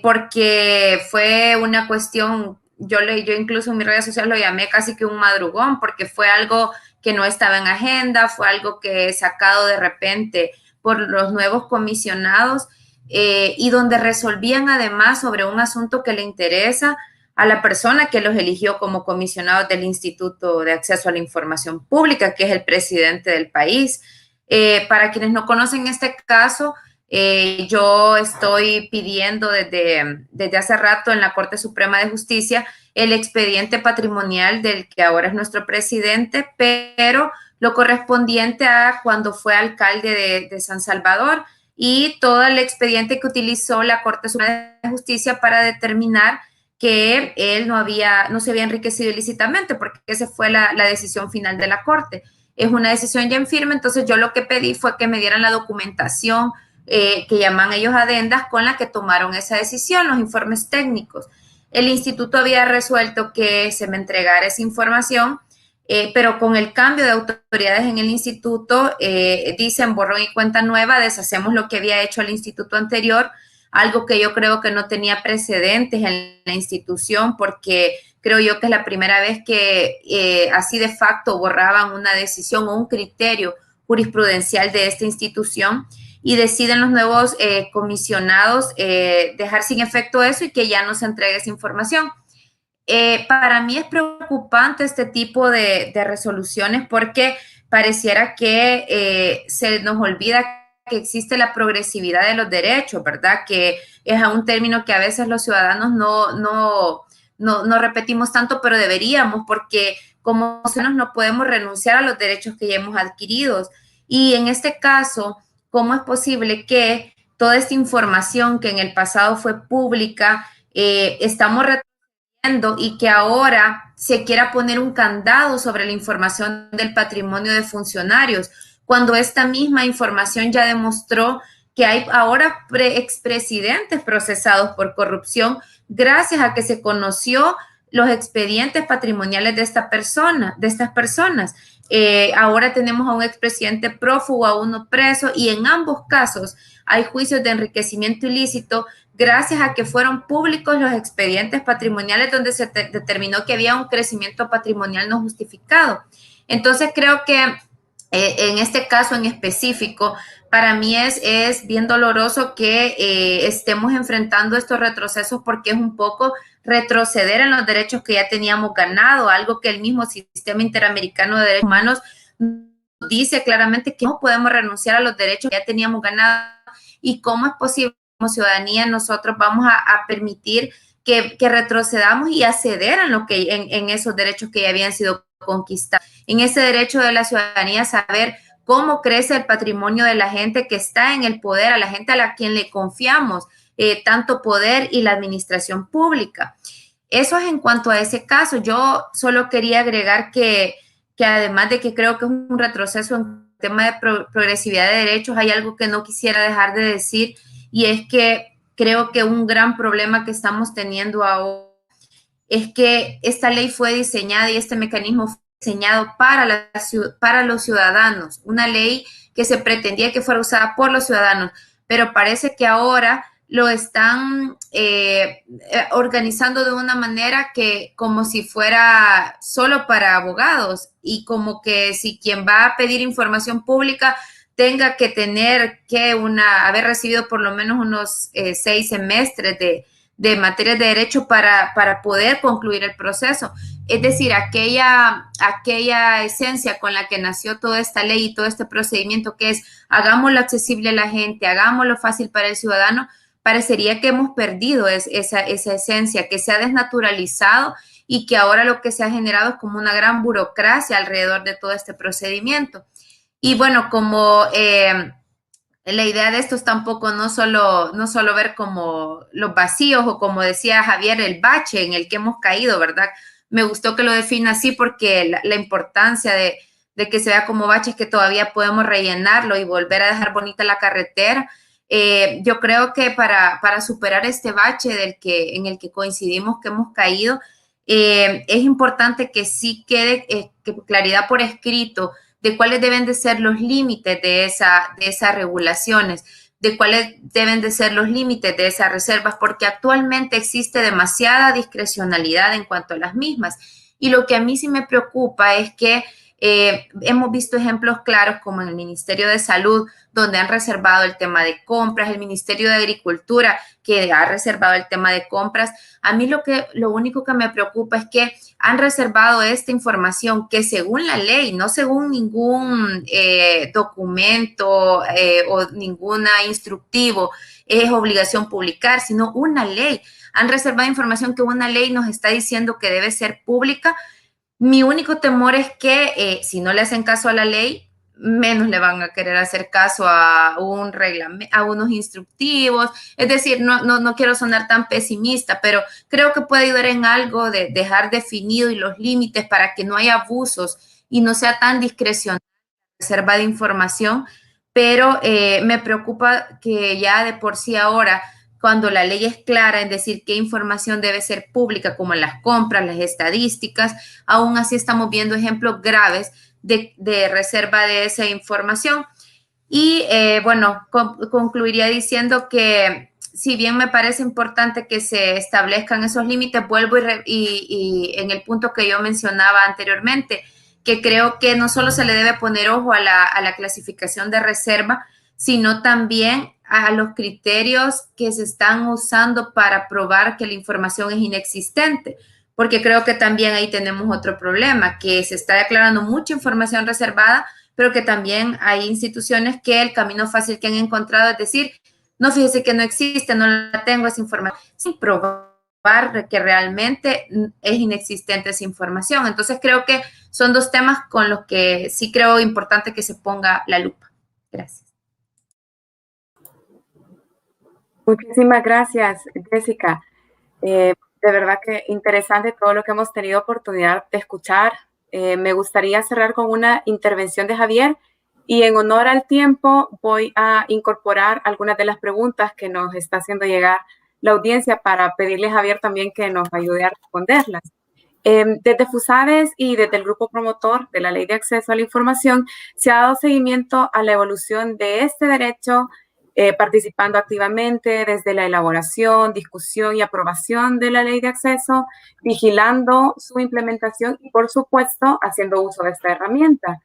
porque fue una cuestión, yo incluso en mis redes sociales lo llamé casi que un madrugón, porque fue algo que no estaba en agenda, fue algo que sacado de repente por los nuevos comisionados y donde resolvían además sobre un asunto que le interesa a la persona que los eligió como comisionados del Instituto de Acceso a la Información Pública, que es el presidente del país. Para quienes no conocen este caso, yo estoy pidiendo desde hace rato en la Corte Suprema de Justicia el expediente patrimonial del que ahora es nuestro presidente, pero lo correspondiente a cuando fue alcalde de San Salvador y todo el expediente que utilizó la Corte Suprema de Justicia para determinar que él no se había enriquecido ilícitamente, porque esa fue la decisión final de la Corte. Es una decisión ya en firme, entonces yo lo que pedí fue que me dieran la documentación que llaman ellos adendas con la que tomaron esa decisión, los informes técnicos. El instituto había resuelto que se me entregara esa información, pero con el cambio de autoridades en el instituto, dicen borrón y cuenta nueva, deshacemos lo que había hecho el instituto anterior, algo que yo creo que no tenía precedentes en la institución, porque creo yo que es la primera vez que así de facto borraban una decisión o un criterio jurisprudencial de esta institución, y deciden los nuevos comisionados dejar sin efecto eso y que ya no se entregue esa información. para mí es preocupante este tipo de resoluciones porque pareciera que se nos olvida que existe la progresividad de los derechos, ¿verdad? Que es un término que a veces los ciudadanos no repetimos tanto, pero deberíamos, porque como ciudadanos no podemos renunciar a los derechos que ya hemos adquirido. Y en este caso, ¿cómo es posible que toda esta información que en el pasado fue pública, estamos retrocediendo y que ahora se quiera poner un candado sobre la información del patrimonio de funcionarios, cuando esta misma información ya demostró que hay ahora expresidentes procesados por corrupción gracias a que se conoció los expedientes patrimoniales de estas personas. Ahora tenemos a un expresidente prófugo, a uno preso, y en ambos casos hay juicios de enriquecimiento ilícito gracias a que fueron públicos los expedientes patrimoniales donde se determinó que había un crecimiento patrimonial no justificado. Entonces creo que en este caso en específico, para mí es bien doloroso que estemos enfrentando estos retrocesos porque es un poco retroceder en los derechos que ya teníamos ganado, algo que el mismo Sistema Interamericano de Derechos Humanos dice claramente que no podemos renunciar a los derechos que ya teníamos ganado y cómo es posible como ciudadanía nosotros vamos a permitir que retrocedamos y acceder en esos derechos que ya habían sido conquistados, en ese derecho de la ciudadanía a saber cómo crece el patrimonio de la gente que está en el poder, a la gente a la quien le confiamos tanto poder y la administración pública. Eso es en cuanto a ese caso. Yo solo quería agregar que además de que creo que es un retroceso en el tema de progresividad de derechos, hay algo que no quisiera dejar de decir, y es que creo que un gran problema que estamos teniendo ahora es que esta ley fue diseñada y este mecanismo fue diseñado para los ciudadanos, una ley que se pretendía que fuera usada por los ciudadanos, pero parece que ahora lo están organizando de una manera que como si fuera solo para abogados y como que si quien va a pedir información pública tenga que tener haber recibido por lo menos unos 6 semestres de materias de derecho para poder concluir el proceso. Es decir, aquella esencia con la que nació toda esta ley y todo este procedimiento que es hagámoslo accesible a la gente, hagámoslo fácil para el ciudadano, parecería que hemos perdido esa esencia, que se ha desnaturalizado y que ahora lo que se ha generado es como una gran burocracia alrededor de todo este procedimiento. Y bueno, como la idea de esto es tampoco no solo ver como los vacíos o como decía Javier, el bache en el que hemos caído, ¿verdad? Me gustó que lo defina así porque la importancia de que se vea como bache es que todavía podemos rellenarlo y volver a dejar bonita la carretera. Yo creo que para superar este bache en el que coincidimos que hemos caído, es importante que sí quede claridad por escrito de cuáles deben de ser los límites de esas regulaciones, de cuáles deben de ser los límites de esas reservas, porque actualmente existe demasiada discrecionalidad en cuanto a las mismas. Y lo que a mí sí me preocupa es que hemos visto ejemplos claros como en el Ministerio de Salud, donde han reservado el tema de compras, el Ministerio de Agricultura, que ha reservado el tema de compras. A mí lo único que me preocupa es que han reservado esta información que según la ley, no según ningún documento o ningún instructivo, es obligación publicar, sino una ley. Han reservado información que una ley nos está diciendo que debe ser pública. Mi único temor es que si no le hacen caso a la ley, menos le van a querer hacer caso a un reglamento, a unos instructivos. Es decir, no quiero sonar tan pesimista, pero creo que puede ayudar en algo de dejar definido y los límites para que no haya abusos y no sea tan discrecional la reserva de información. Pero me preocupa que ya de por sí ahora, cuando la ley es clara en decir qué información debe ser pública, como las compras, las estadísticas, aún así estamos viendo ejemplos graves de reserva de esa información. Y bueno, concluiría diciendo que si bien me parece importante que se establezcan esos límites, vuelvo y en el punto que yo mencionaba anteriormente, que creo que no solo se le debe poner ojo a la clasificación de reserva, sino también a los criterios que se están usando para probar que la información es inexistente, porque creo que también ahí tenemos otro problema, que se está declarando mucha información reservada, pero que también hay instituciones que el camino fácil que han encontrado es decir, no, fíjese que no existe, no la tengo esa información, sin probar que realmente es inexistente esa información. Entonces creo que son dos temas con los que sí creo importante que se ponga la lupa. Gracias. Muchísimas gracias, Jessica. De verdad que interesante todo lo que hemos tenido oportunidad de escuchar. Me gustaría cerrar con una intervención de Javier y en honor al tiempo voy a incorporar algunas de las preguntas que nos está haciendo llegar la audiencia para pedirle a Javier también que nos ayude a responderlas. Desde FUSADES y desde el grupo promotor de la Ley de Acceso a la Información se ha dado seguimiento a la evolución de este derecho, participando activamente desde la elaboración, discusión y aprobación de la Ley de Acceso, vigilando su implementación y, por supuesto, haciendo uso de esta herramienta.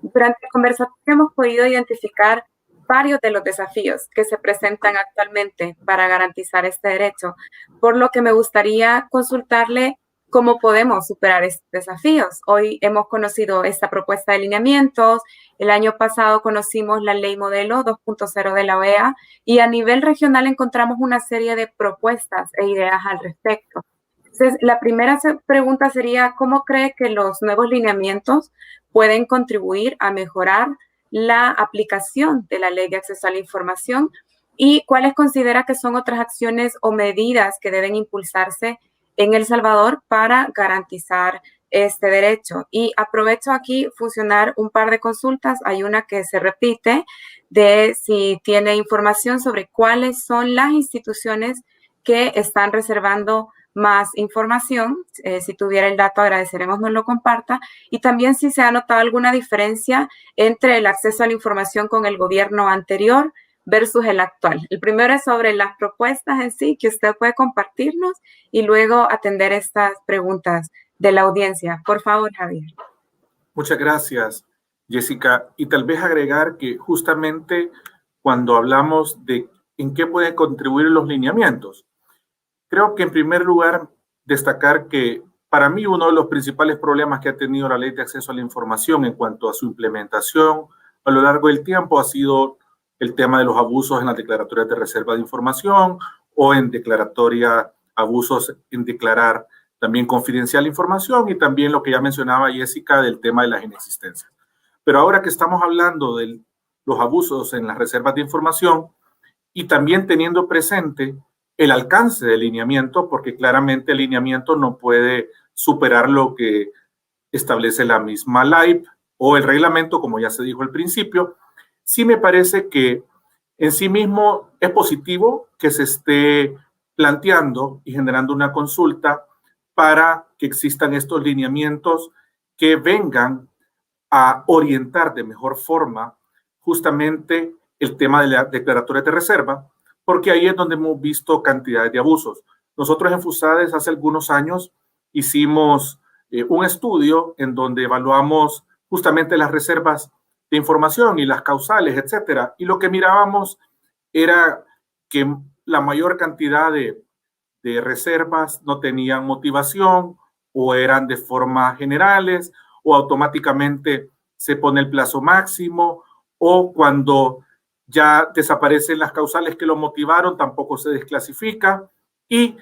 Durante la conversación hemos podido identificar varios de los desafíos que se presentan actualmente para garantizar este derecho, por lo que me gustaría consultarle cómo podemos superar estos desafíos. Hoy hemos conocido esta propuesta de lineamientos, el año pasado conocimos la Ley Modelo 2.0 de la OEA y a nivel regional encontramos una serie de propuestas e ideas al respecto. Entonces, la primera pregunta sería, ¿cómo cree que los nuevos lineamientos pueden contribuir a mejorar la aplicación de la Ley de Acceso a la Información y cuáles considera que son otras acciones o medidas que deben impulsarse en El Salvador para garantizar este derecho? Y aprovecho aquí fusionar un par de consultas. Hay una que se repite de si tiene información sobre cuáles son las instituciones que están reservando más información. Si tuviera el dato, agradeceremos nos lo comparta. Y también si se ha notado alguna diferencia entre el acceso a la información con el gobierno anterior versus el actual. El primero es sobre las propuestas en sí que usted puede compartirnos y luego atender estas preguntas de la audiencia. Por favor, Javier. Muchas gracias, Jessica. Y tal vez agregar que justamente cuando hablamos de en qué pueden contribuir los lineamientos, creo que en primer lugar destacar que para mí uno de los principales problemas que ha tenido la Ley de Acceso a la Información en cuanto a su implementación a lo largo del tiempo ha sido el tema de los abusos en las declaratorias de reserva de información o en declaratoria, abusos en declarar también confidencial información y también lo que ya mencionaba Jessica del tema de las inexistencias. Pero ahora que estamos hablando de los abusos en las reservas de información y también teniendo presente el alcance del lineamiento, porque claramente el lineamiento no puede superar lo que establece la misma LAIP o el reglamento, como ya se dijo al principio, sí me parece que en sí mismo es positivo que se esté planteando y generando una consulta para que existan estos lineamientos que vengan a orientar de mejor forma justamente el tema de la declaratoria de reserva, porque ahí es donde hemos visto cantidades de abusos. Nosotros en FUSADES hace algunos años hicimos un estudio en donde evaluamos justamente las reservas de información y las causales, etcétera. Y lo que mirábamos era que la mayor cantidad de reservas no tenían motivación o eran de forma generales o automáticamente se pone el plazo máximo o cuando ya desaparecen las causales que lo motivaron, tampoco se desclasifica. Y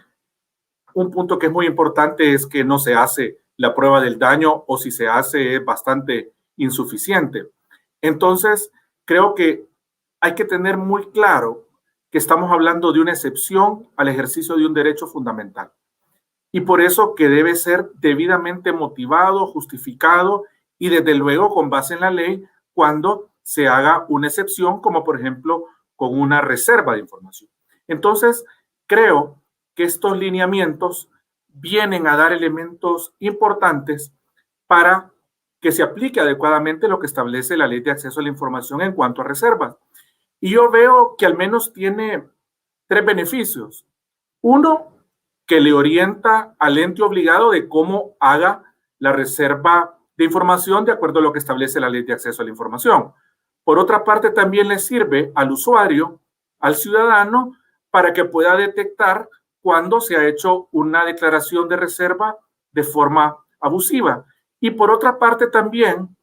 un punto que es muy importante es que no se hace la prueba del daño o si se hace es bastante insuficiente. Entonces, creo que hay que tener muy claro que estamos hablando de una excepción al ejercicio de un derecho fundamental. Y por eso que debe ser debidamente motivado, justificado y desde luego con base en la ley cuando se haga una excepción, como por ejemplo con una reserva de información. Entonces, creo que estos lineamientos vienen a dar elementos importantes para que se aplique adecuadamente lo que establece la Ley de Acceso a la Información en cuanto a reservas. Y yo veo que al menos tiene 3 beneficios. Uno, que le orienta al ente obligado de cómo haga la reserva de información de acuerdo a lo que establece la Ley de Acceso a la Información. Por otra parte, también le sirve al usuario, al ciudadano, para que pueda detectar cuando se ha hecho una declaración de reserva de forma abusiva. Y por otra parte también,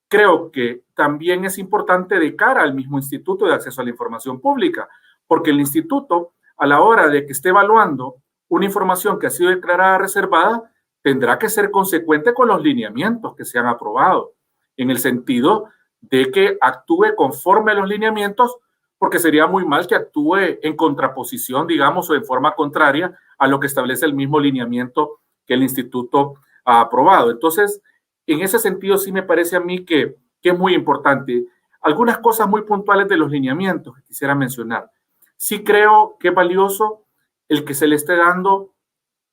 creo que también es importante de cara al mismo Instituto de Acceso a la Información Pública, porque el instituto, a la hora de que esté evaluando una información que ha sido declarada reservada, tendrá que ser consecuente con los lineamientos que se han aprobado, en el sentido de que actúe conforme a los lineamientos, porque sería muy mal que actúe en contraposición, digamos, o en forma contraria a lo que establece el mismo lineamiento que el instituto ha aprobado. Entonces, en ese sentido, sí me parece a mí que es muy importante. Algunas cosas muy puntuales de los lineamientos que quisiera mencionar. Sí creo que es valioso el que se le esté dando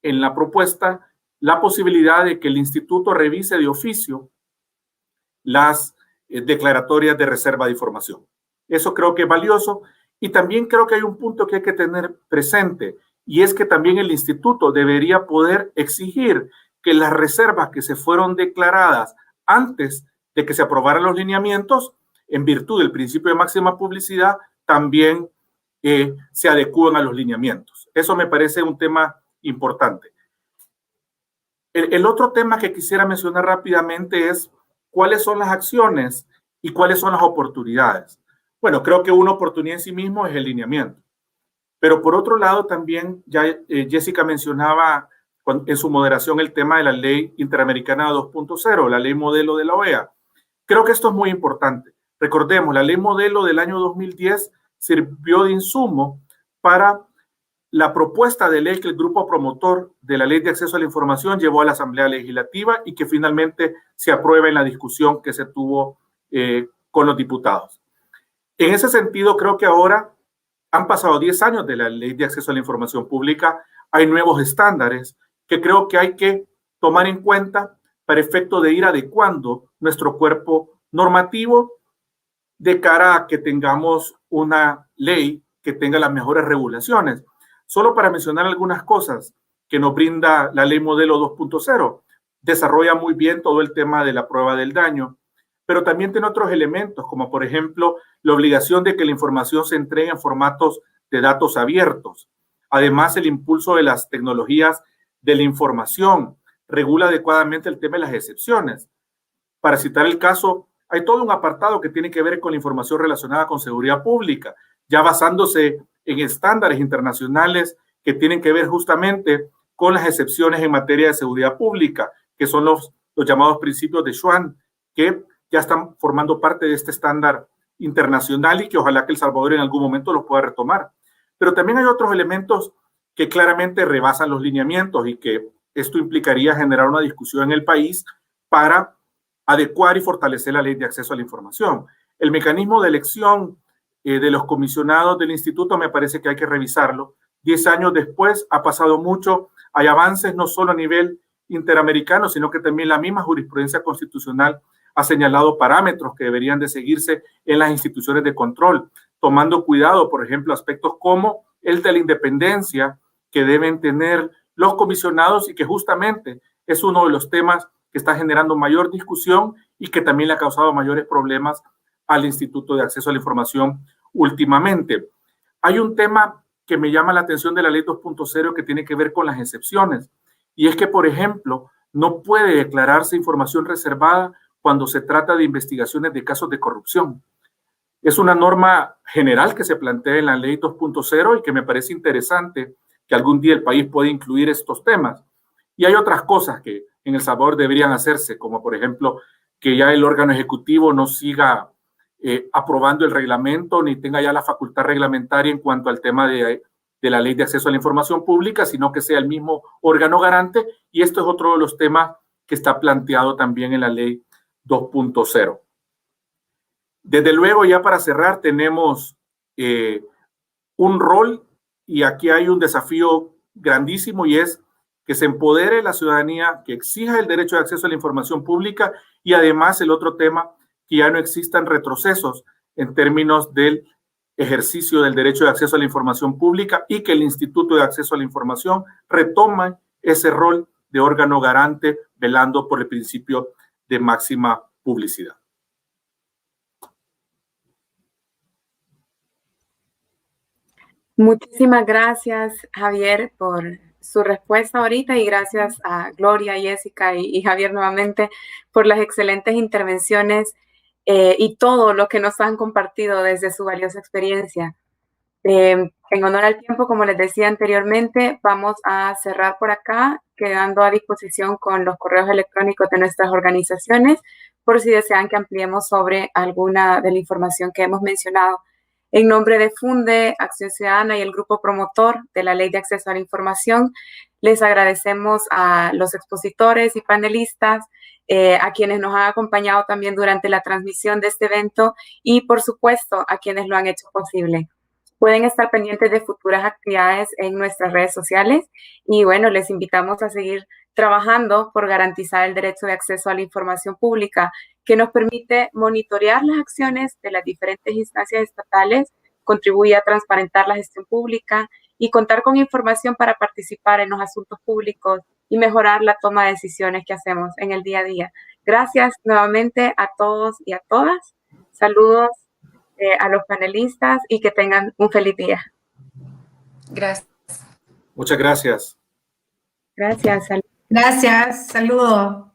en la propuesta la posibilidad de que el instituto revise de oficio las declaratorias de reserva de información. Eso creo que es valioso. Y también creo que hay un punto que hay que tener presente, y es que también el instituto debería poder exigir que las reservas que se fueron declaradas antes de que se aprobaran los lineamientos, en virtud del principio de máxima publicidad, también se adecúen a los lineamientos. Eso me parece un tema importante. El otro tema que quisiera mencionar rápidamente es cuáles son las acciones y cuáles son las oportunidades. Bueno, creo que una oportunidad en sí mismo es el lineamiento. Pero por otro lado, también ya Jessica mencionaba en su moderación el tema de la Ley Interamericana 2.0, la ley modelo de la OEA. Creo que esto es muy importante. Recordemos, la ley modelo del año 2010 sirvió de insumo para la propuesta de ley que el grupo promotor de la Ley de Acceso a la Información llevó a la Asamblea Legislativa y que finalmente se aprueba en la discusión que se tuvo con los diputados. En ese sentido, creo que ahora han pasado 10 años de la Ley de Acceso a la Información Pública, hay nuevos estándares que creo que hay que tomar en cuenta para efecto de ir adecuando nuestro cuerpo normativo de cara a que tengamos una ley que tenga las mejores regulaciones. Solo para mencionar algunas cosas que nos brinda la ley modelo 2.0, desarrolla muy bien todo el tema de la prueba del daño, pero también tiene otros elementos, como por ejemplo la obligación de que la información se entregue en formatos de datos abiertos. Además, el impulso de las tecnologías de la información regula adecuadamente el tema de las excepciones. Para citar el caso, hay todo un apartado que tiene que ver con la información relacionada con seguridad pública, ya basándose en estándares internacionales que tienen que ver justamente con las excepciones en materia de seguridad pública, que son los llamados principios de Schwann, que ya están formando parte de este estándar internacional y que ojalá que El Salvador en algún momento los pueda retomar. Pero también hay otros elementos que claramente rebasan los lineamientos y que esto implicaría generar una discusión en el país para adecuar y fortalecer la ley de acceso a la información. El mecanismo de elección de los comisionados del instituto me parece que hay que revisarlo. 10 años después ha pasado mucho, hay avances no solo a nivel interamericano, sino que también la misma jurisprudencia constitucional ha señalado parámetros que deberían de seguirse en las instituciones de control, tomando cuidado, por ejemplo, aspectos como el de la independencia que deben tener los comisionados y que justamente es uno de los temas que está generando mayor discusión y que también le ha causado mayores problemas al Instituto de Acceso a la Información últimamente. Hay un tema que me llama la atención de la Ley 2.0 que tiene que ver con las excepciones, y es que, por ejemplo, no puede declararse información reservada cuando se trata de investigaciones de casos de corrupción. Es una norma general que se plantea en la Ley 2.0 y que me parece interesante que algún día el país pueda incluir estos temas. Y hay otras cosas que en El Salvador deberían hacerse, como por ejemplo que ya el órgano ejecutivo no siga aprobando el reglamento ni tenga ya la facultad reglamentaria en cuanto al tema de la Ley de Acceso a la Información Pública, sino que sea el mismo órgano garante, y esto es otro de los temas que está planteado también en la Ley 2.0. Desde luego, ya para cerrar, tenemos un rol, y aquí hay un desafío grandísimo, y es que se empodere la ciudadanía, que exija el derecho de acceso a la información pública, y además el otro tema, que ya no existan retrocesos en términos del ejercicio del derecho de acceso a la información pública y que el Instituto de Acceso a la Información retome ese rol de órgano garante, velando por el principio de máxima publicidad. Muchísimas gracias, Javier, por su respuesta ahorita y gracias a Gloria, Jessica y Javier nuevamente por las excelentes intervenciones y todo lo que nos han compartido desde su valiosa experiencia. En honor al tiempo, como les decía anteriormente, vamos a cerrar por acá, quedando a disposición con los correos electrónicos de nuestras organizaciones, por si desean que ampliemos sobre alguna de la información que hemos mencionado. En nombre de Funde, Acción Ciudadana y el grupo promotor de la Ley de Acceso a la Información, les agradecemos a los expositores y panelistas, a quienes nos han acompañado también durante la transmisión de este evento y, por supuesto, a quienes lo han hecho posible. Pueden estar pendientes de futuras actividades en nuestras redes sociales y, bueno, les invitamos a seguir trabajando por garantizar el derecho de acceso a la información pública, que nos permite monitorear las acciones de las diferentes instancias estatales, contribuye a transparentar la gestión pública y contar con información para participar en los asuntos públicos y mejorar la toma de decisiones que hacemos en el día a día. Gracias nuevamente a todos y a todas. Saludos a los panelistas y que tengan un feliz día. Gracias. Muchas gracias. Gracias. Gracias, saludos.